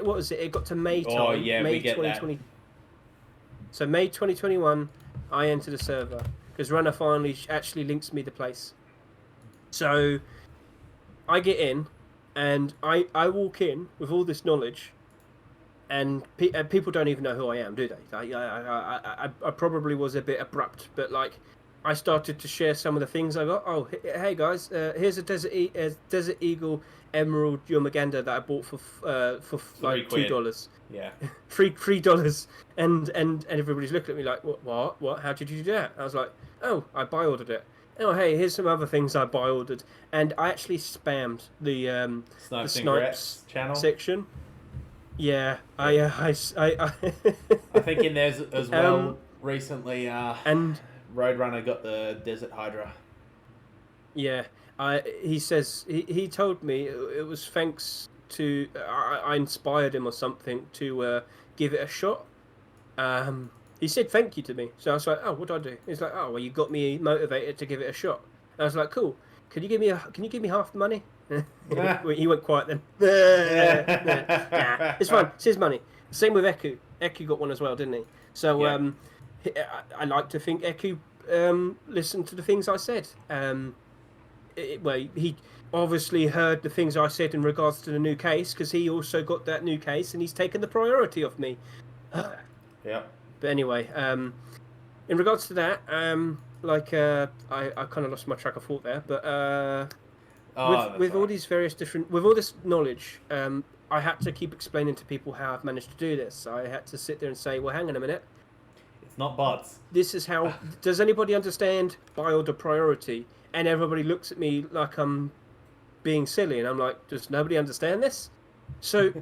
what was it? It got to May time. Oh yeah, May we get 2020. So May 2021, I entered a server because Runner finally actually links me the place. So I get in, and I walk in with all this knowledge. And people don't even know who I am, do they? I probably was a bit abrupt, but like, I started to share some of the things I got. Oh, hey guys, here's a Desert Eagle Emerald Yomaganda that I bought for like $2. Yeah. $3, and everybody's looking at me like, what? How did you do that? I was like, oh, I buy ordered it. Oh, hey, here's some other things I buy ordered, and I actually spammed the Snipes channel section. Yeah, I think in there as well recently. And Roadrunner got the Desert Hydra. Yeah, he says he told me it was thanks to I inspired him or something to give it a shot. He said thank you to me, so I was like, oh, what do I do? He's like, oh, well, you got me motivated to give it a shot. And I was like, cool. Can you give me half the money? He went quiet then. Nah, it's fine. It's his money. Same with Eku. Eku got one as well, didn't he? So Yeah. I like to think Eku listened to the things I said. He obviously heard the things I said in regards to the new case because he also got that new case and he's taken the priority of me. Yeah. But anyway, in regards to that, I kind of lost my track of thought there, but with all these various different, with all this knowledge, I had to keep explaining to people how I've managed to do this. I had to sit there and say, well, hang on a minute. It's not bots. This is how. Does anybody understand buy order priority? And everybody looks at me like I'm being silly, and I'm like, does nobody understand this? So.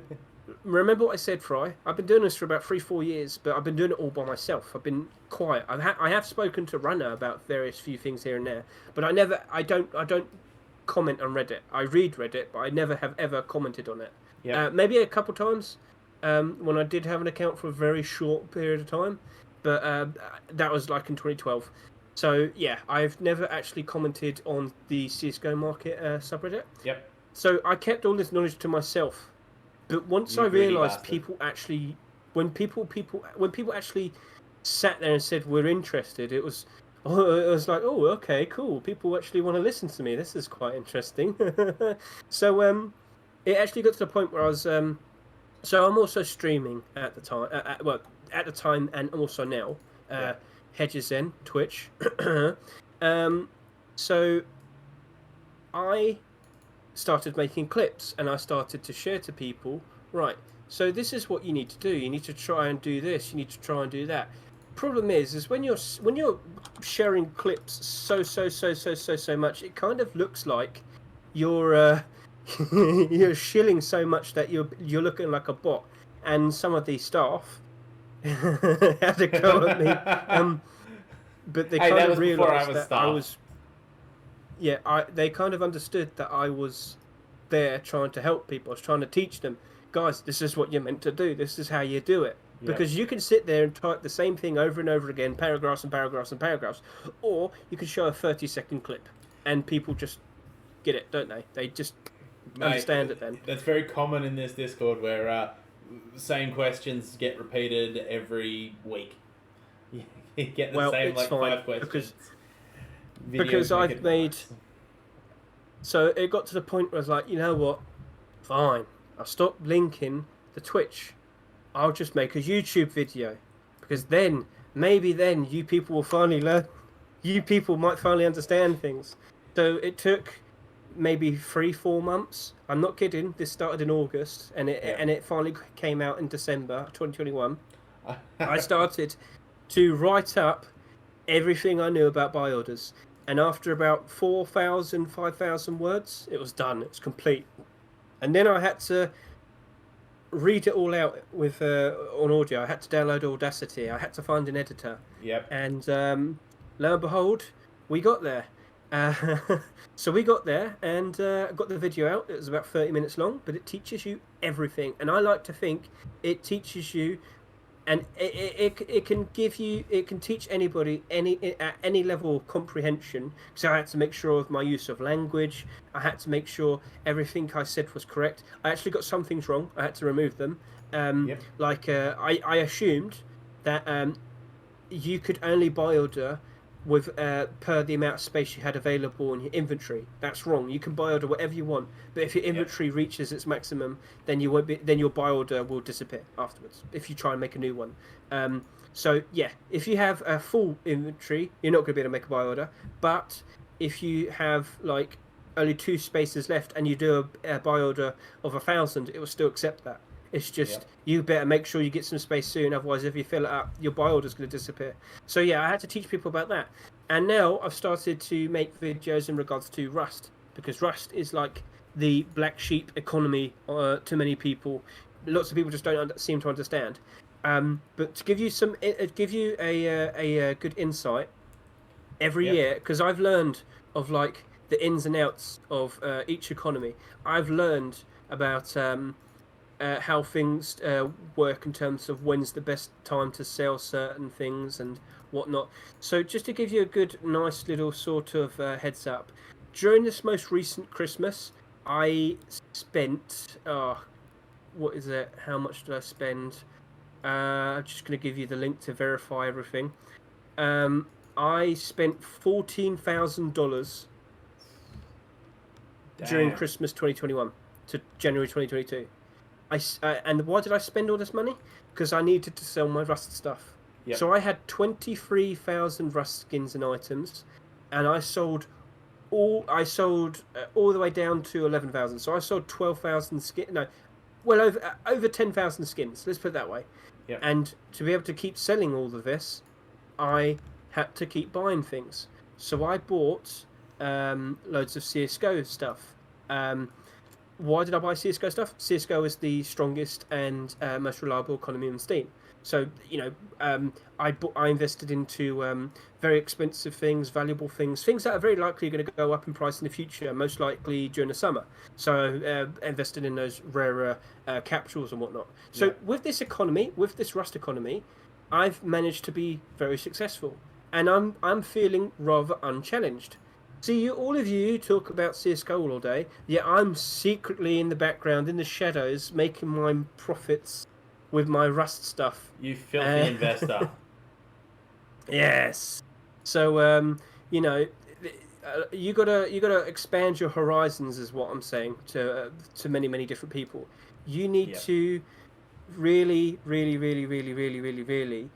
Remember what I said, Fry? I've been doing this for about 3-4 years, but I've been doing it all by myself. I've been quiet. I have spoken to Runner about various few things here and there, but I don't comment on Reddit. I read Reddit, but I never have ever commented on it. Yeah. Maybe a couple times when I did have an account for a very short period of time, but that was like in 2012. So yeah, I've never actually commented on the CS:GO market subreddit. Yep. So I kept all this knowledge to myself. But once I realised people actually, when people actually sat there and said we're interested, it was like, oh, okay, cool. People actually want to listen to me. This is quite interesting. So it actually got to the point where I was so I'm also streaming at the time. At the time and also now. Hedges Zen, Twitch. So I started making clips and I started to share to people, right, so this is what you need to do. You need to try and do this. You need to try and do that. Problem is when you're sharing clips so much, it kind of looks like you're you're shilling so much that you're looking like a bot. And some of these staff had to go at me, but they kind of realised that I was. Yeah, they kind of understood that I was there trying to help people. I was trying to teach them, guys, this is what you're meant to do. This is how you do it. Yeah. Because you can sit there and type the same thing over and over again, paragraphs and paragraphs and paragraphs, or you can show a 30-second clip, and people just get it, don't they? They just understand it then. That's very common in this Discord where same questions get repeated every week. You get the Well, same it's like fine, 5 questions. because Videos make I've it made. nice. So it got to the point where I was like, you know what? Fine. I'll stop linking the Twitch. I'll just make a YouTube video. Because then, maybe then, you people will finally learn. You people might finally understand things. So it took maybe 3-4 months. I'm not kidding. This started in August, and it finally came out in December 2021. I started to write up everything I knew about buy orders. And after about 4,000, 5,000 words, it was done. It was complete. And then I had to read it all out with on audio. I had to download Audacity. I had to find an editor. Yep. And lo and behold, we got there. So we got there and got the video out. It was about 30 minutes long, but it teaches you everything. And I like to think it teaches you, and it can give you, it can teach anybody at any level of comprehension. So I had to make sure of my use of language. I had to make sure everything I said was correct. I actually got some things wrong. I had to remove them. Like I assumed that you could only buy order with per the amount of space you had available in your inventory. That's wrong. You can buy order whatever you want, but if your inventory reaches its maximum, then you won't be. Then your buy order will disappear afterwards if you try and make a new one. So yeah, if you have a full inventory, you're not going to be able to make a buy order. But if you have like only 2 spaces left and you do a buy order of 1,000, it will still accept that. It's just you better make sure you get some space soon, otherwise if you fill it up, your buy order is going to disappear. So yeah, I had to teach people about that. And now I've started to make videos in regards to Rust, because Rust is like the black sheep economy to many people. Lots of people just don't seem to understand. But to give you a good insight, every year, because I've learned of like the ins and outs of each economy. I've learned about how things work in terms of when's the best time to sell certain things and whatnot. So just to give you a good, nice little sort of heads up, during this most recent Christmas, I spent, what is it? How much did I spend? I'm just going to give you the link to verify everything. I spent $14,000 during Christmas 2021 to January 2022. And why did I spend all this money? Because I needed to sell my Rust stuff. Yep. So I had 23,000 Rust skins and items, and I sold all the way down to 11,000. So I sold 12,000 skins. No, well over 10,000 skins. Let's put it that way. Yep. And to be able to keep selling all of this, I had to keep buying things. So I bought loads of CS:GO stuff. Why did I buy CS:GO stuff? CS:GO is the strongest and most reliable economy on Steam. So, you know, I invested into very expensive things, valuable things that are very likely going to go up in price in the future, most likely during the summer. So invested in those rarer capsules and whatnot. So with this economy, with this Rust economy, I've managed to be very successful. And I'm feeling rather unchallenged. See, all of you talk about CS:GO all day, yet I'm secretly in the background, in the shadows, making my profits with my Rust stuff. You filthy investor. Yes. So, you know, you gotta expand your horizons, is what I'm saying to many, many different people. You need to really, really, really, really, really, really, really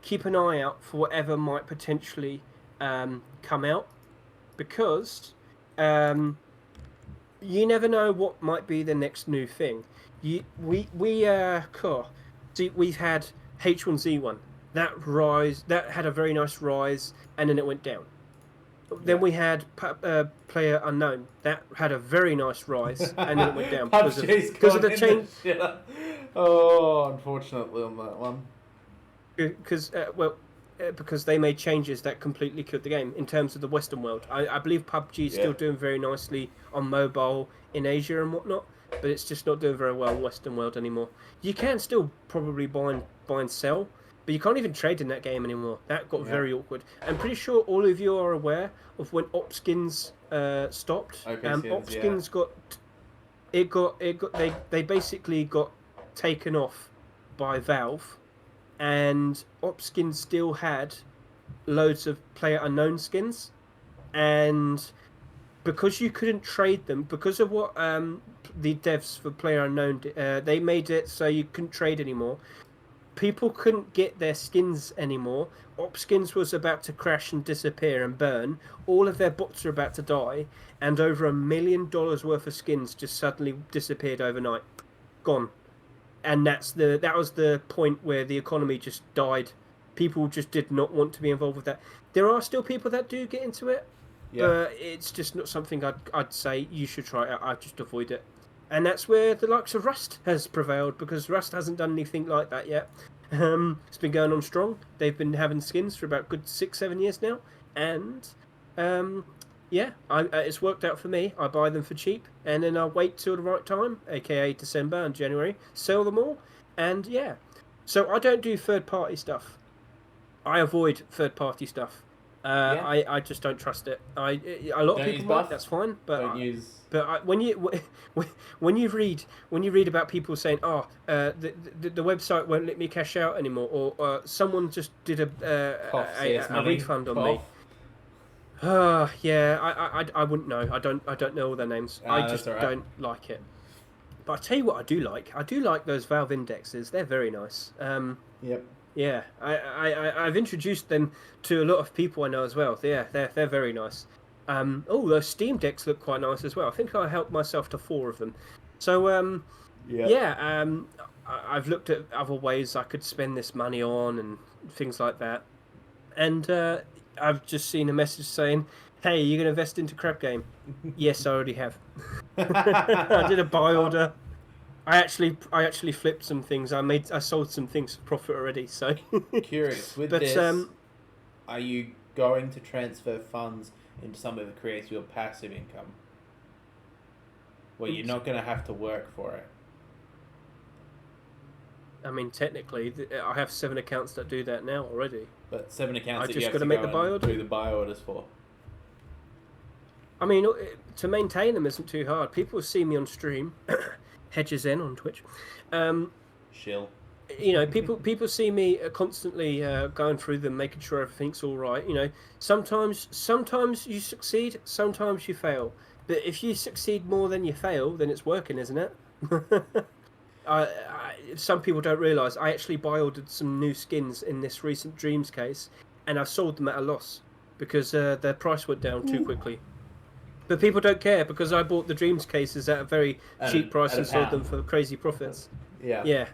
keep an eye out for whatever might potentially come out. Because you never know what might be the next new thing. We've had H1Z1 that had a very nice rise, and then it went down. Then we had Player Unknown that had a very nice rise, and then it went down because of the change. Oh, unfortunately on that one. Because they made changes that completely killed the game in terms of the Western world. I believe PUBG is still doing very nicely on mobile in Asia and whatnot, but it's just not doing very well in Western world anymore. You can still probably buy and sell, but you can't even trade in that game anymore. That got very awkward. I'm pretty sure all of you are aware of when Opskins stopped. Opskins they basically got taken off by Valve, and Opskins still had loads of PlayerUnknown skins, and because you couldn't trade them because of what the devs for PlayerUnknown they made it so you couldn't trade anymore. People couldn't get their skins anymore. Opskins was about to crash and disappear and burn. All of their bots are about to die, and over $1 million worth of skins just suddenly disappeared overnight, gone. And that was the point where the economy just died. People just did not want to be involved with that. There are still people that do get into it, but it's just not something I'd say you should try out. I'd just avoid it. And that's where the likes of Rust has prevailed, because Rust hasn't done anything like that yet. It's been going on strong. They've been having skins for about good 6-7 years now, and it's worked out for me. I buy them for cheap, and then I wait till the right time, aka December and January, sell them all, and yeah. So I don't do third-party stuff. I avoid third-party stuff. I just don't trust it. A lot of people might. That's fine, but when you read about people saying, the website won't let me cash out anymore, or someone just did a refund on me. I wouldn't know. I don't know all their names. I just don't like it. But I tell you what, I do like. I do like those Valve indexes. They're very nice. Yep. Yeah, I've introduced them to a lot of people I know as well. Yeah, they're very nice. Those Steam decks look quite nice as well. I think I helped myself to 4 of them. So I've looked at other ways I could spend this money on and things like that. And I've just seen a message saying, "Hey, you're gonna invest into Crab Game?" Yes, I already have. I did a buy order. I actually flipped some things. I sold some things for profit already. So curious with this. Are you going to transfer funds into something that creates your passive income? Well, you're not going to have to work for it. I mean, technically, I have 7 accounts that do that now already. But 7 accounts that you have to make do the buy orders for. I mean, to maintain them isn't too hard. People see me on stream. Hedges in on Twitch. Shill. You know, people see me constantly going through them, making sure everything's all right. You know, sometimes you succeed, sometimes you fail. But if you succeed more than you fail, then it's working, isn't it? Some people don't realise I actually buy ordered some new skins in this recent Dreams case, and I've sold them at a loss because their price went down too quickly. But people don't care because I bought the Dreams cases at a very cheap price and sold them for crazy profits. Yeah.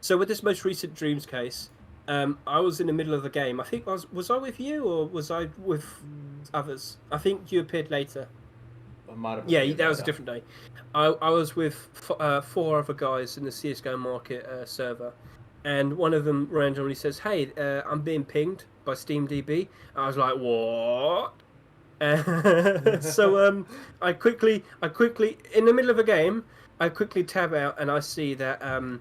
So with this most recent Dreams case, I was in the middle of the game. I think was I with you or was I with others? I think you appeared later. That was a different day. I was with 4 other guys in the CSGO market server, and one of them randomly says, "Hey, I'm being pinged by SteamDB." I was like, "What?" So I quickly in the middle of a game, I quickly tab out and I see that on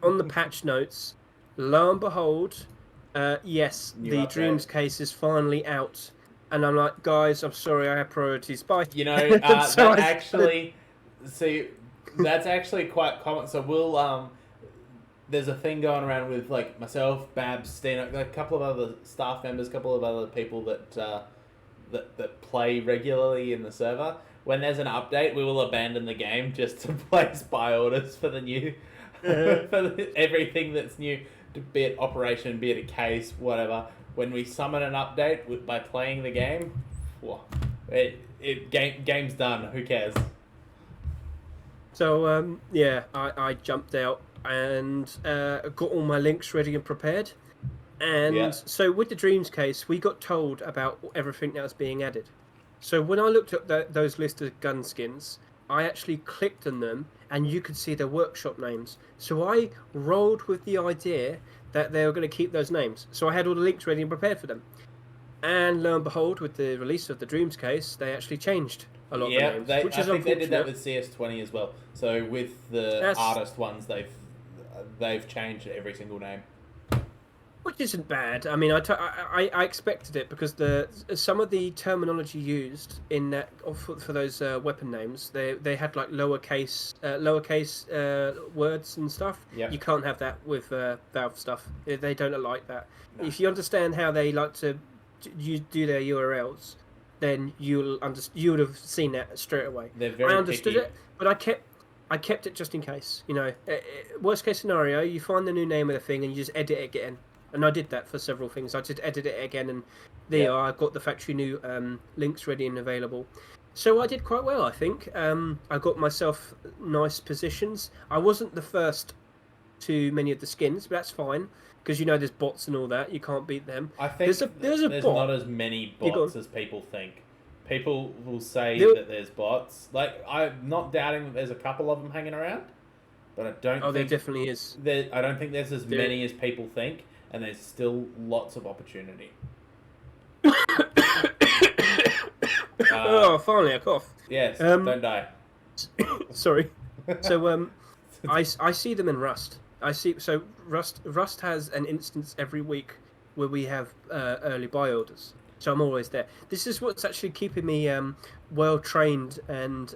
the patch notes, lo and behold, yes, the Dreams case is finally out. And I'm like, guys, I'm sorry, I have priorities. Bye. You know, that's actually quite common. So we'll there's a thing going around with like myself, Babs, Steno, a couple of other staff members, a couple of other people that play regularly in the server. When there's an update, we will abandon the game just to place buy orders for the new, everything that's new, be it operation, be it a case, whatever. When we summon an update by playing the game, game's done. Who cares? So I jumped out and got all my links ready and prepared. And so with the Dreams case, we got told about everything that was being added. So when I looked at those list of gun skins, I actually clicked on them and you could see their workshop names. So I rolled with the idea that they were going to keep those names. So I had all the links ready and prepared for them. And lo and behold, with the release of the Dreams case, they actually changed a lot of the names. I think they did that with CS20 as well. So with the artist ones, they've changed every single name. Which isn't bad. I mean, I expected it because some of the terminology used in that for those weapon names, they had like lowercase words and stuff. Yep. You can't have that with Valve stuff. They don't like that. No. If you understand how they like to you do their URLs, then you would have seen that straight away. They're very I understood picky. it, but I kept it just in case. You know, worst case scenario, you find the new name of the thing and you just edit it again. And I did that for several things. I just edited it again, and there you are. I've got the factory new links ready and available. So I did quite well, I think. I got myself nice positions. I wasn't the first to many of the skins, but that's fine because you know there's bots and all that. You can't beat them. I think there's bot. Not as many bots as people think. People will say that there's bots. Like, I'm not doubting that there's a couple of them hanging around, but I don't. Oh, there definitely is. I don't think there's as many as people think. And there's still lots of opportunity. Oh, finally a cough. Yes, don't die. Sorry. So I see them in Rust. Rust has an instance every week where we have early buy orders. So I'm always there. This is what's actually keeping me well trained and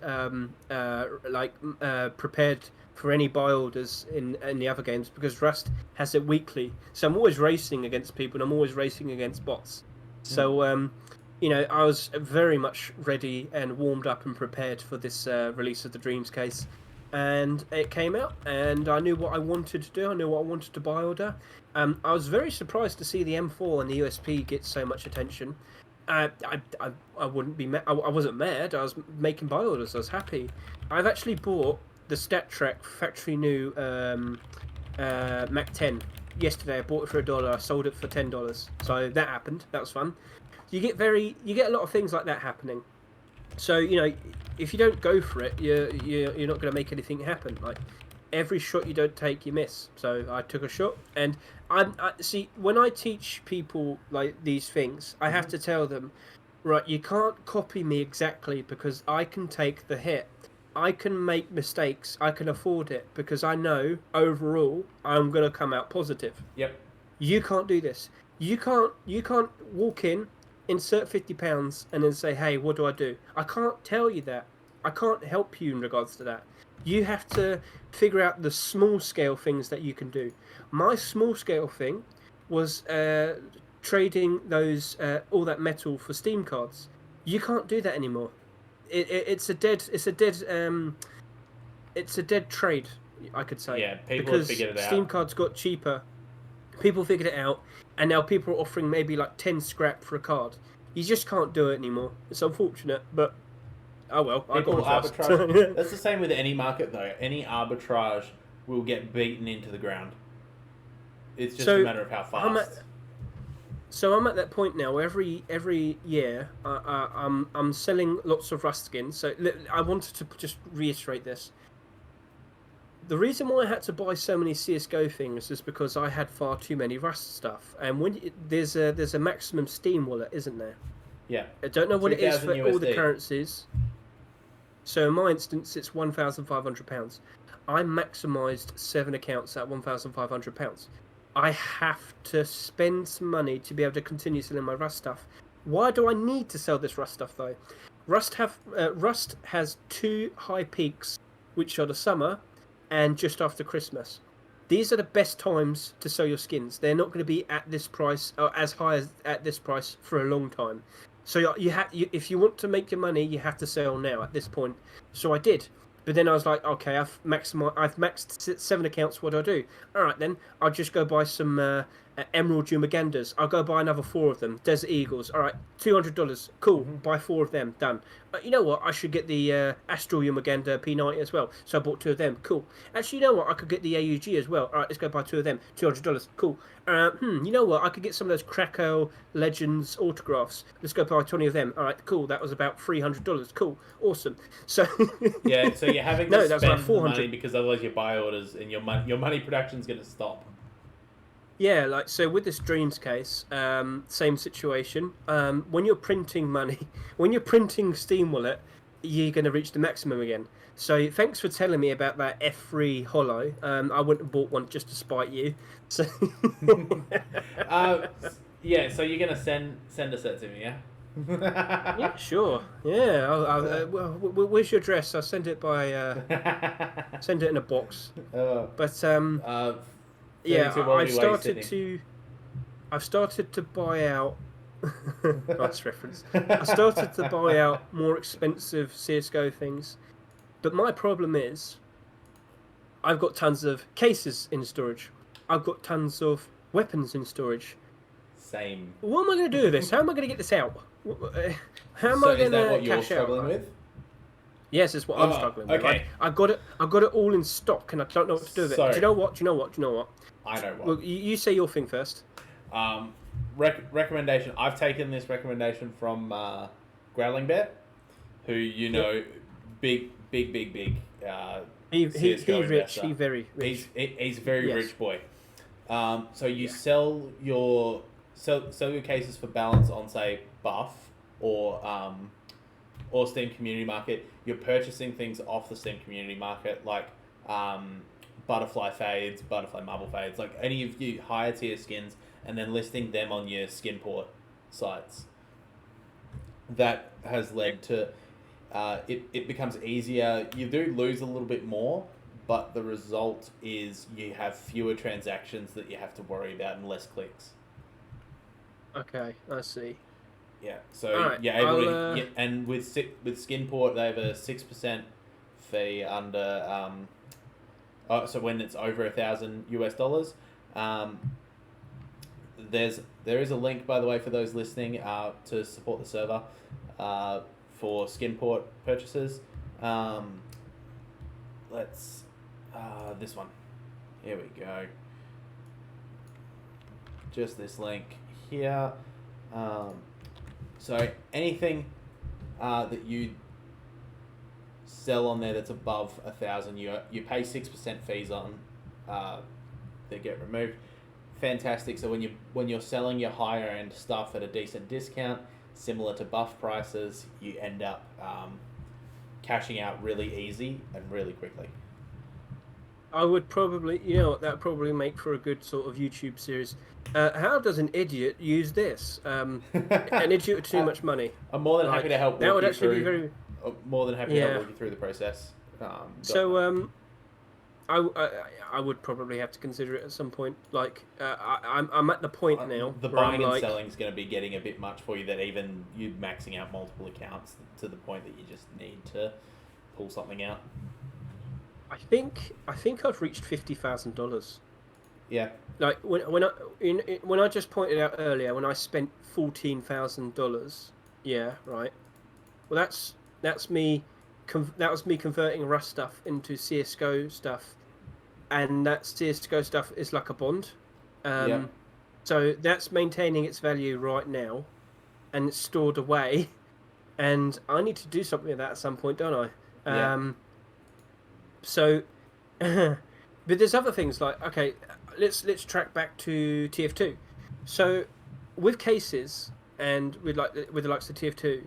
prepared for any buy orders in the other games, because Rust has it weekly. So I'm always racing against people, and I'm always racing against bots. So I was very much ready and warmed up and prepared for this release of the Dreams case. And it came out, and I knew what I wanted to do. I knew what I wanted to buy order. I was very surprised to see the M4 and the USP get so much attention. I wouldn't be I wasn't mad. I was making buy orders. I was happy. I've actually bought the StatTrak factory new Mac 10 yesterday. I bought it for $1. I sold it for $10. So that happened. That was fun. You get a lot of things like that happening. So if you don't go for it, you're not going to make anything happen. Like, every shot you don't take, you miss. So I took a shot, and I see, when I teach people like these things, I have to tell them, right, you can't copy me exactly, because I can take the hit. I can make mistakes. I can afford it, because I know overall I'm going to come out positive. Yep. You can't do this. You can't walk in, insert £50, and then say, hey, what do I do? I can't tell you that. I can't help you in regards to that. You have to figure out the small scale things that you can do. My small scale thing was trading those all that metal for Steam cards. You can't do that anymore. It's a dead trade, I could say. Yeah, people because have figured it out. Steam cards got cheaper. People figured it out, and now people are offering maybe like 10 scrap for a card. You just can't do it anymore. It's unfortunate, but oh well. People arbitrage. That's the same with any market, though. Any arbitrage will get beaten into the ground. It's just a matter of how fast. I'm at that point now where every year I'm selling lots of Rust skins. So I wanted to just reiterate this. The reason why I had to buy so many CS:GO things is because I had far too many Rust stuff. And when there's a maximum Steam wallet, isn't there? Yeah. I don't know what it is for USD. all the currencies. So in my instance, it's £1,500. I maximised 7 accounts at £1,500. I have to spend some money to be able to continue selling my Rust stuff. Why do I need to sell this Rust stuff, though? Rust has 2 high peaks, which are the summer and just after Christmas. These are the best times to sell your skins. They're not going to be at this price, or as high as at this price, for a long time. So if you want to make your money, you have to sell now at this point. So I did. But then I was like, okay, I've maxed 7 accounts. What do I do? All right, then I'll just go buy some Emerald Umagandas. I'll go buy another 4 of them. Desert Eagles. All right, $200. Cool. Buy 4 of them. Done. You know what? I should get the Astral Umaganda P90 as well. So I bought 2 of them. Cool. Actually, you know what? I could get the AUG as well. All right, let's go buy 2 of them. $200. Cool. You know what? I could get some of those Krakow Legends autographs. Let's go buy 20 of them. All right, cool. That was about $300. Cool. Awesome. So yeah, so you're having to that's spend like the money because otherwise your buy orders and your money production's going to stop. Yeah, like, so with this Dreams case, same situation. When you're printing money, when you're printing Steam Wallet, you're going to reach the maximum again. So thanks for telling me about that F3 Holo. I wouldn't have bought one just to spite you. So Yeah. So you're gonna send a set to me, yeah? yeah, sure. Yeah. Well, where's your address? I'll send it by send it in a box. uh, But uh, yeah, 32 Walby Way, Sydney. I've started to buy out. Nice reference. I started to buy out more expensive CS:GO things, but my problem is I've got tons of cases in storage. I've got tons of weapons in storage. Same. What am I going to do with this? How am I going to get this out? How am So I going is that to what you're cash struggling out? with? Yes, it's what I'm Oh, struggling with. okay. I got it. I got it all in stock, and I don't know what to do with it. So- Do you know what? Do you know what? Do you know what? I know what. Well, you say your thing first. Recommendation. I've taken this recommendation from Growling Bear, who you know, big. He CS:GO rich. investor. He very rich. He's a very Yes. rich boy. So you Yeah. sell your cases for balance on, say, Buff or Steam Community Market. You're purchasing things off the Steam Community Market, like Butterfly Fades, Butterfly Marble Fades, like any of you higher tier skins, and then listing them on your Skinport sites. That has led to it becomes easier. You do lose a little bit more, but the result is you have fewer transactions that you have to worry about and less clicks. Okay, I see. Yeah, so Alright, you're able I'll, to, and with Skinport they have a 6% fee under. So when it's over $1,000 US, there is a link, by the way, for those listening, to support the server, for Skinport purchases. Let's this one. Here we go. Just this link here. So anything that you sell on there that's above 1,000, you pay 6% fees on. They get removed. Fantastic. So when you're selling your higher end stuff at a decent discount, similar to Buff prices, you end up cashing out really easy and really quickly. I would probably, that would probably make for a good sort of YouTube series. How does an idiot use this? An idiot with too much money. I'm more than happy to help. That would you actually through, be very. More than happy to help walk you through the process. So I would probably have to consider it at some point. Like I'm at the point now. The where buying I'm and selling is going to be getting a bit much for you. That even you maxing out multiple accounts to the point that you just need to pull something out. I think I've reached $50,000. Yeah. Like when I just pointed out earlier, when I spent $14,000. Yeah, right. Well, that's me. That was me converting Rust stuff into CS:GO stuff, and that CS:GO stuff is like a bond. So that's maintaining its value right now, and it's stored away, and I need to do something with that at some point, don't I? Yeah. So, but there's other things like, okay, let's track back to TF2. So, with cases and with the likes of TF2,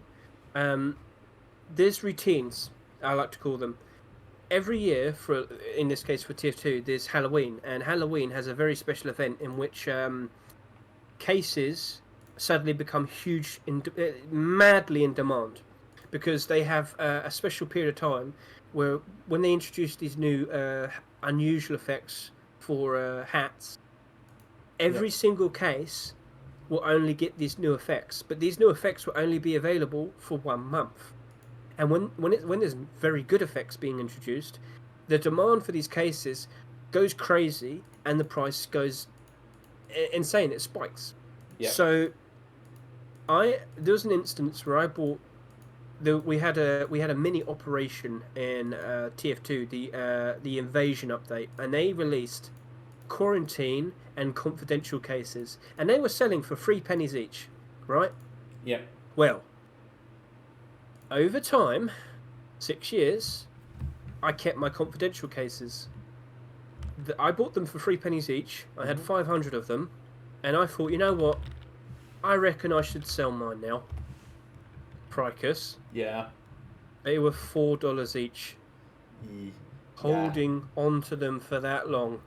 there's routines, I like to call them. Every year, in this case for TF2, there's Halloween, and Halloween has a very special event in which cases suddenly become madly in demand, because they have a special period of time where when they introduce these new unusual effects for hats, every single case will only get these new effects, but these new effects will only be available for 1 month. And when there's very good effects being introduced, the demand for these cases goes crazy and the price goes insane. It spikes. Yeah. So there was an instance where I bought. We had a mini operation in TF2, the invasion update, and they released quarantine and confidential cases, and they were selling for 3 pennies each, right? Yeah. Well, over time, 6 years, I kept my confidential cases. I bought them for 3 pennies each. I had 500 of them, and I thought, you know what? I reckon I should sell mine now. Pricus. Yeah. They were $4 each. Ye- holding on to them for that long.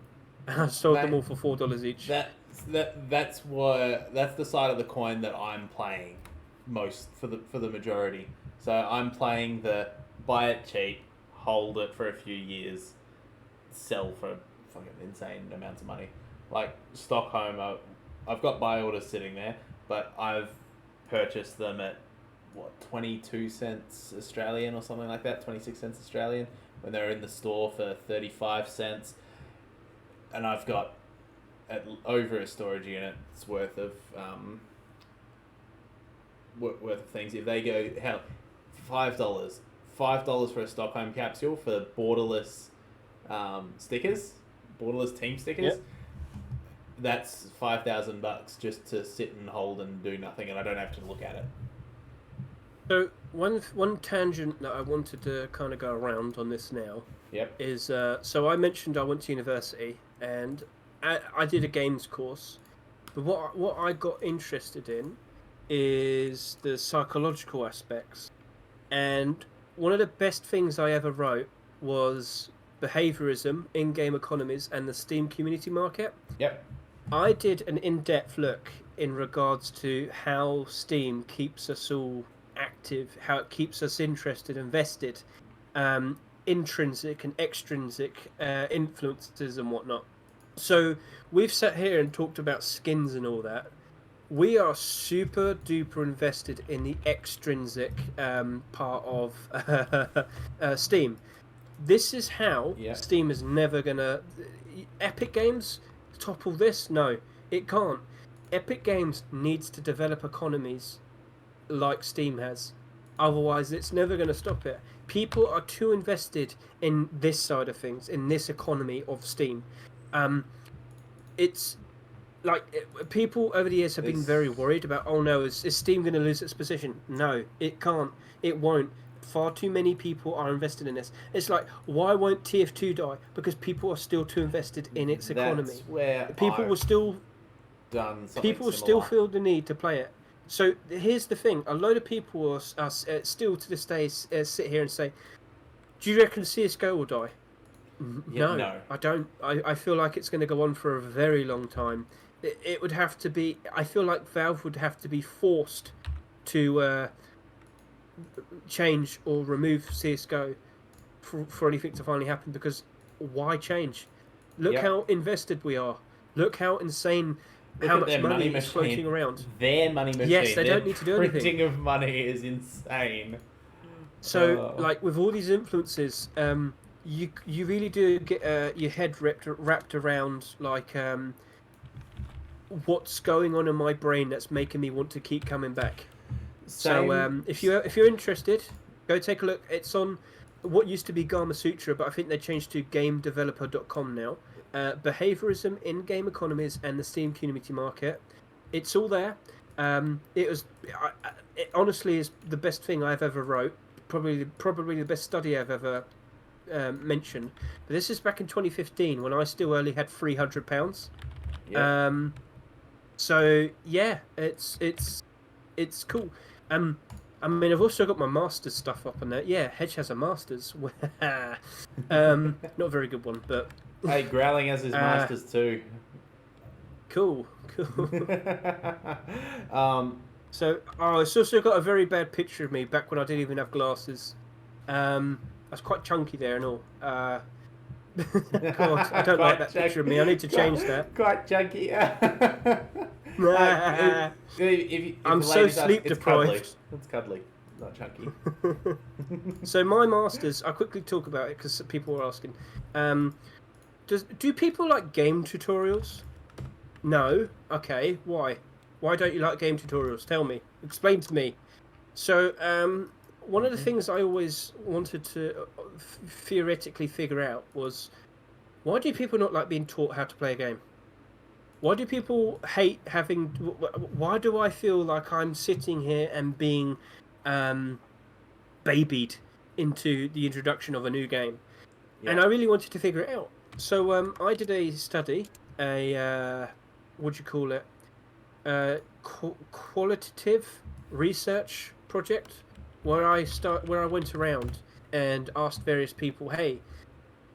I sold them Mate, all for $4 each. That's the side of the coin that I'm playing most for the majority. So I'm playing the buy it cheap, hold it for a few years, sell for fucking insane amounts of money. Like Stockholm, I've got buy orders sitting there, but I've purchased them at what 22 cents Australian or something like that, 26 cents Australian when they're in the store for 35 cents, and I've got over a storage unit's worth of worth of things. If they go hell, $5 for a Stockholm capsule for borderless stickers, borderless team stickers. Yep. That's $5,000 just to sit and hold and do nothing, and I don't have to look at it. So one tangent that I wanted to kind of go around on this now Yep. is so I mentioned I went to university and I did a games course, but what I got interested in is the psychological aspects, and one of the best things I ever wrote was behaviorism, in-game economies, and the Steam community market. Yep. I did an in-depth look in regards to how Steam keeps us all active, how it keeps us interested, invested, intrinsic and extrinsic influences and whatnot. So we've sat here and talked about skins and all that. We are super duper invested in the extrinsic part of Steam. This is how Steam is never gonna. Epic Games topple this? No, it can't. Epic Games needs to develop economies like Steam has. Otherwise, it's never going to stop it. People are too invested in this side of things, in this economy of Steam. It's like people over the years have been very worried about, oh no, is Steam going to lose its position? No, it can't. It won't. Far too many people are invested in this. It's like, why won't TF2 die? Because people are still too invested in its economy. That's where people will still still feel the need to play it. So here's the thing: a load of people are still to this day sit here and say, "Do you reckon CS:GO will die?" No, I don't. I feel like it's going to go on for a very long time. It would have to be. I feel like Valve would have to be forced to change or remove CS:GO for anything to finally happen. Because why change? Look how invested we are. Look how insane. How much money is floating around? Their money machine. Yes, they don't need to do anything. Printing of money is insane. So, like with all these influences, you really do get your head wrapped around like what's going on in my brain that's making me want to keep coming back. So if you're interested, go take a look. It's on what used to be Gamasutra, but I think they changed to GameDeveloper.com now. Behaviorism, in-game economies, and the Steam community market. It's all there. It honestly is the best thing I've ever wrote. Probably the best study I've ever mentioned. But this is back in 2015 when I still only had £300. Yeah. So yeah, it's cool. I mean, I've also got my master's stuff up on there. Yeah, Hedge has a master's. Not a very good one, but. Hey, Growling has his masters too. Cool. So, it's also got a very bad picture of me back when I didn't even have glasses. I was quite chunky there and all. God, I don't like that picture of me. I need to change that. Quite chunky. I'm so sleep deprived. It's cuddly, not chunky. So my masters, I'll quickly talk about it because people were asking. Do people like game tutorials? No. Okay. Why? Why don't you like game tutorials? Tell me. Explain to me. So, one of the things I always wanted to theoretically figure out was, why do people not like being taught how to play a game? Why do people hate having... Why do I feel like I'm sitting here and being babied into the introduction of a new game? Yeah. And I really wanted to figure it out. So I did a study, what do you call it? Qualitative research project, where I went around and asked various people, hey,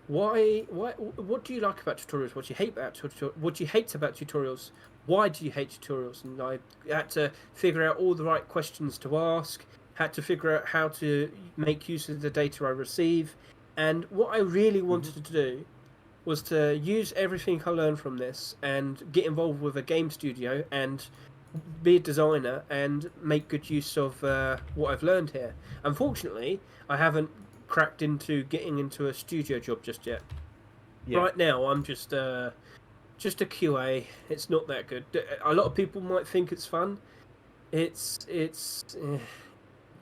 what do you like about tutorials? What do you hate about tutorials? Why do you hate tutorials? And I had to figure out all the right questions to ask, had to figure out how to make use of the data I receive. And what I really wanted to do was to use everything I learned from this and get involved with a game studio and be a designer and make good use of what I've learned here. Unfortunately, I haven't cracked into getting into a studio job just yet. Yeah. Right now, I'm just a QA. It's not that good. A lot of people might think it's fun. You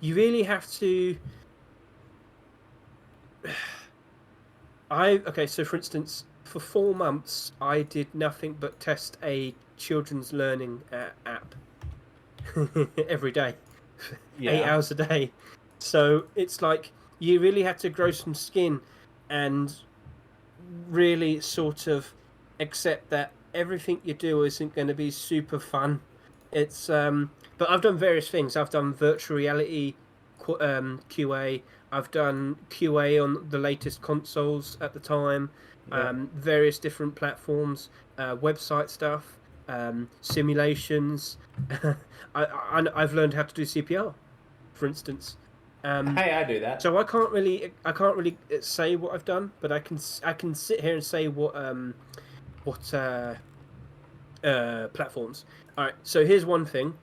really have to. So for instance, for 4 months, I did nothing but test a children's learning app every day, 8 hours a day. So it's like you really had to grow some skin and really sort of accept that everything you do isn't going to be super fun. It's but I've done various things. I've done virtual reality QA. I've done QA on the latest consoles at the time, various different platforms, website stuff, simulations. I've learned how to do CPR, for instance. Hey, I do that. So I can't really say what I've done, but I can sit here and say what platforms. All right. So here's one thing.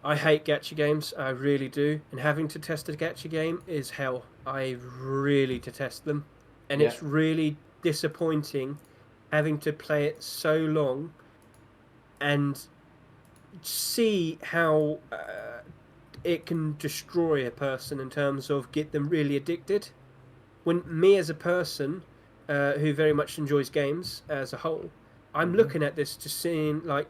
I hate gacha games, I really do, and having to test a gacha game is hell. I really detest them, and it's really disappointing having to play it so long and see how it can destroy a person in terms of get them really addicted. When me as a person who very much enjoys games as a whole, I'm looking at this just seeing like,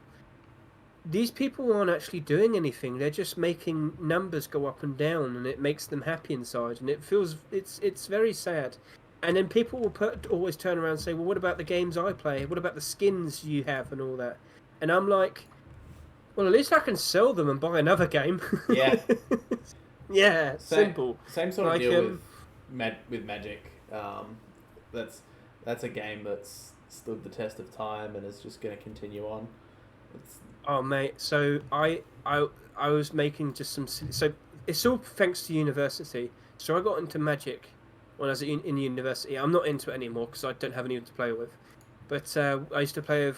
these people aren't actually doing anything. They're just making numbers go up and down, and it makes them happy inside. And it feels it's very sad. And then people will always turn around and say, "Well, what about the games I play? What about the skins you have and all that?" And I'm like, "Well, at least I can sell them and buy another game." Yeah. Yeah. Simple. Same sort of deal with Magic. That's a game that's stood the test of time and is just going to continue on. Oh mate, so I was making just some. So it's all thanks to university. So I got into Magic when I was in university. I'm not into it anymore because I don't have anyone to play with. But I used to play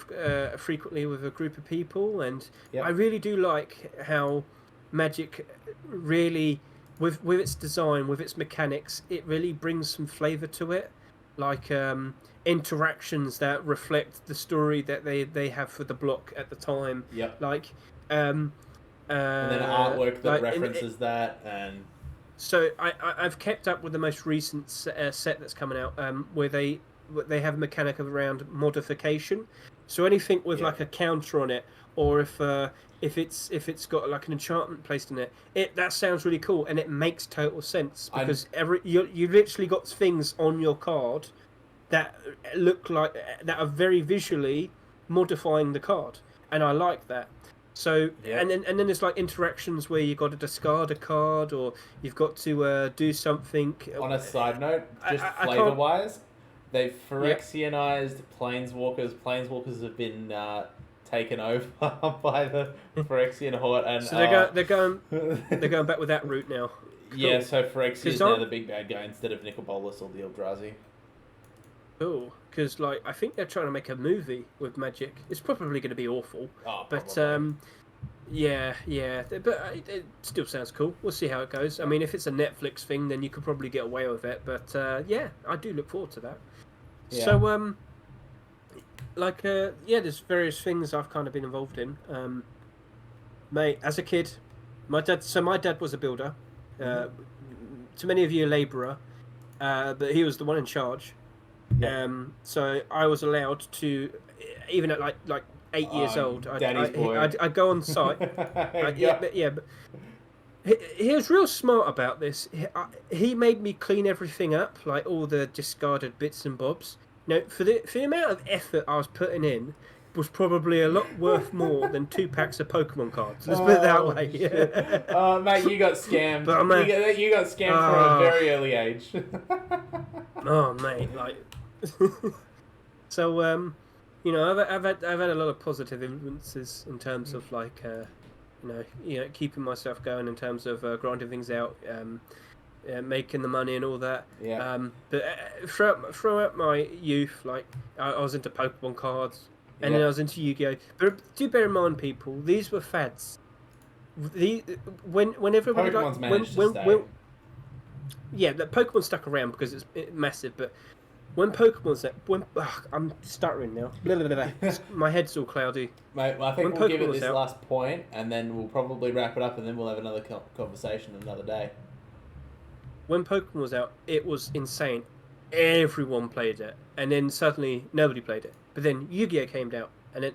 frequently with a group of people, and I really do like how Magic really, with its design, with its mechanics, it really brings some flavour to it. Like interactions that reflect the story that they have for the block at the time. Yep. Like and then artwork that references that, and so I've kept up with the most recent set that's coming out, where they have a mechanic of around modification. So anything with like a counter on it, or if it's got like an enchantment placed in it, that sounds really cool, and it makes total sense because you literally got things on your card that look like that are very visually modifying the card, and I like that. So and then there's like interactions where you've got to discard a card, or you've got to do something. On a side note, just flavor wise, they've Phyrexianized Planeswalkers. Planeswalkers have been taken over by the Phyrexian Horde, and so they're going back with that route now. Cool. Yeah, so Phyrexia is now the big bad guy instead of Nicol Bolas or the Eldrazi. Cool, because like I think they're trying to make a movie with Magic. It's probably going to be awful. Oh, but yeah, but it still sounds cool. We'll see how it goes. I mean, if it's a Netflix thing, then you could probably get away with it. But yeah, I do look forward to that. Yeah. So there's various things I've kind of been involved in. Mate, as a kid, my dad was a builder. To many of you, a labourer, but he was the one in charge. So I was allowed to, even at like 8 years old, I'd go on site. But he was real smart about this. He made me clean everything up, like all the discarded bits and bobs. Now, for the amount of effort I was putting in, was probably a lot worth more than 2 packs of Pokemon cards. Let's put it that way. Shit. Oh, mate, you got scammed. But, man, you got scammed from a very early age. Oh, mate, like. So, I've had a lot of positive influences in terms of like, keeping myself going in terms of grinding things out, making the money and all that. Yeah. But throughout my youth, like I was into Pokemon cards, and then I was into Yu-Gi-Oh. But do bear in mind, people, these were fads. When everybody Pokemon's managed to stay. Yeah, the Pokemon stuck around because it's massive, but when Pokemon's I'm stuttering now. My head's all cloudy. Mate, well, I think we'll give it this last point, and then we'll probably wrap it up, and then we'll have another conversation another day. When Pokemon was out, it was insane. Everyone played it, and then suddenly nobody played it. But then Yu-Gi-Oh came out, and then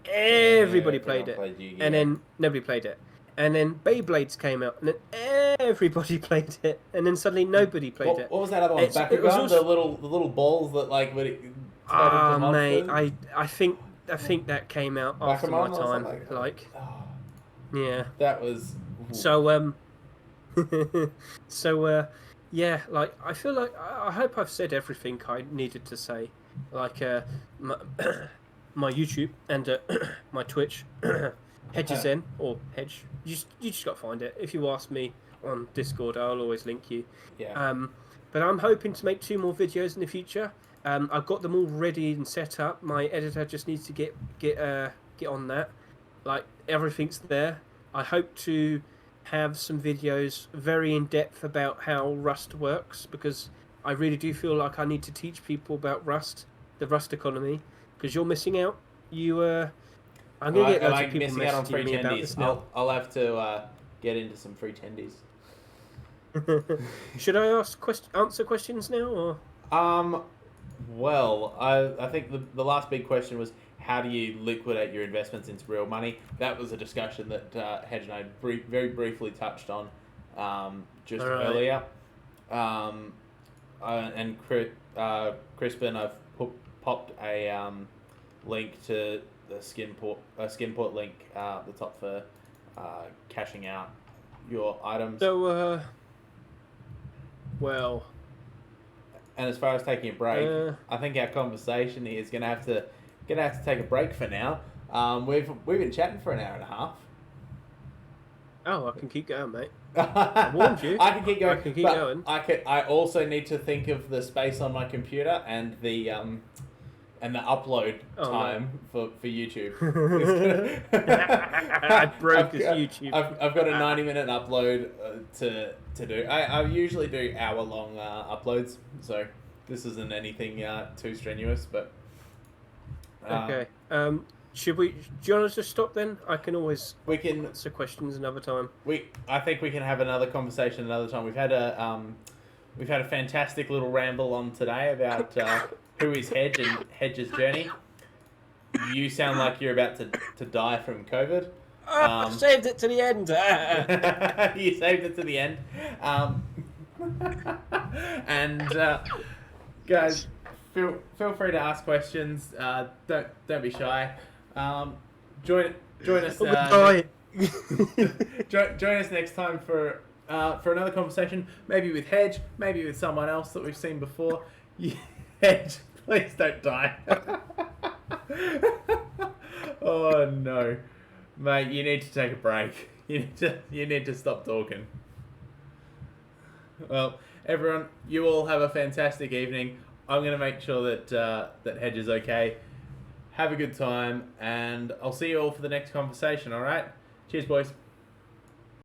everybody played it, and then nobody played it. And then Beyblades came out, and then everybody played it, and then suddenly nobody played it. What was that other one? Bakugan, the little balls that like would. Mate, I think that came out after my time. Yeah. That was. So yeah, like I feel like I hope I've said everything I needed to say, like my YouTube and my Twitch. Hedgezen or Hedge. You just got to find it. If you ask me on Discord, I'll always link you. Yeah. But I'm hoping to make 2 more videos in the future. I've got them all ready and set up. My editor just needs to get on that. Like everything's there. I hope to have some videos very in depth about how Rust works, because I really do feel like I need to teach people about Rust, the Rust economy, because you're missing out. I'm going to get loads of people missing out on free messaging me about this now. I'll have to get into some free tendies. Should I answer questions now, or? Well, I think the last big question was, how do you liquidate your investments into real money? That was a discussion that Hedge and I very briefly touched on just earlier. And Crispin, I've popped a link to the Skinport link at the top for cashing out your items. So, well. And as far as taking a break, I think our conversation here is gonna have to take a break for now. We've been chatting for an hour and a half. Oh, I can keep going, mate. I warned you. I can keep going. I can keep going. I also need to think of the space on my computer and the upload time for YouTube. I broke this YouTube. I've got a 90-minute upload to do. I usually do hour-long uploads, so this isn't anything too strenuous. But okay. Do you want us to stop then? I can always answer questions another time. I think we can have another conversation another time. We've had a fantastic little ramble on today about who is Hedge and Hedge's journey. You sound like you're about to die from COVID. I saved it to the end. You saved it to the end. And guys, feel free to ask questions. Don't be shy. Join us. Join us next time for another conversation. Maybe with Hedge. Maybe with someone else that we've seen before. Hedge, please don't die. Oh no, mate! You need to take a break. You need to stop talking. Well, everyone, you all have a fantastic evening. I'm going to make sure that Hedge is okay. Have a good time, and I'll see you all for the next conversation, all right? Cheers, boys.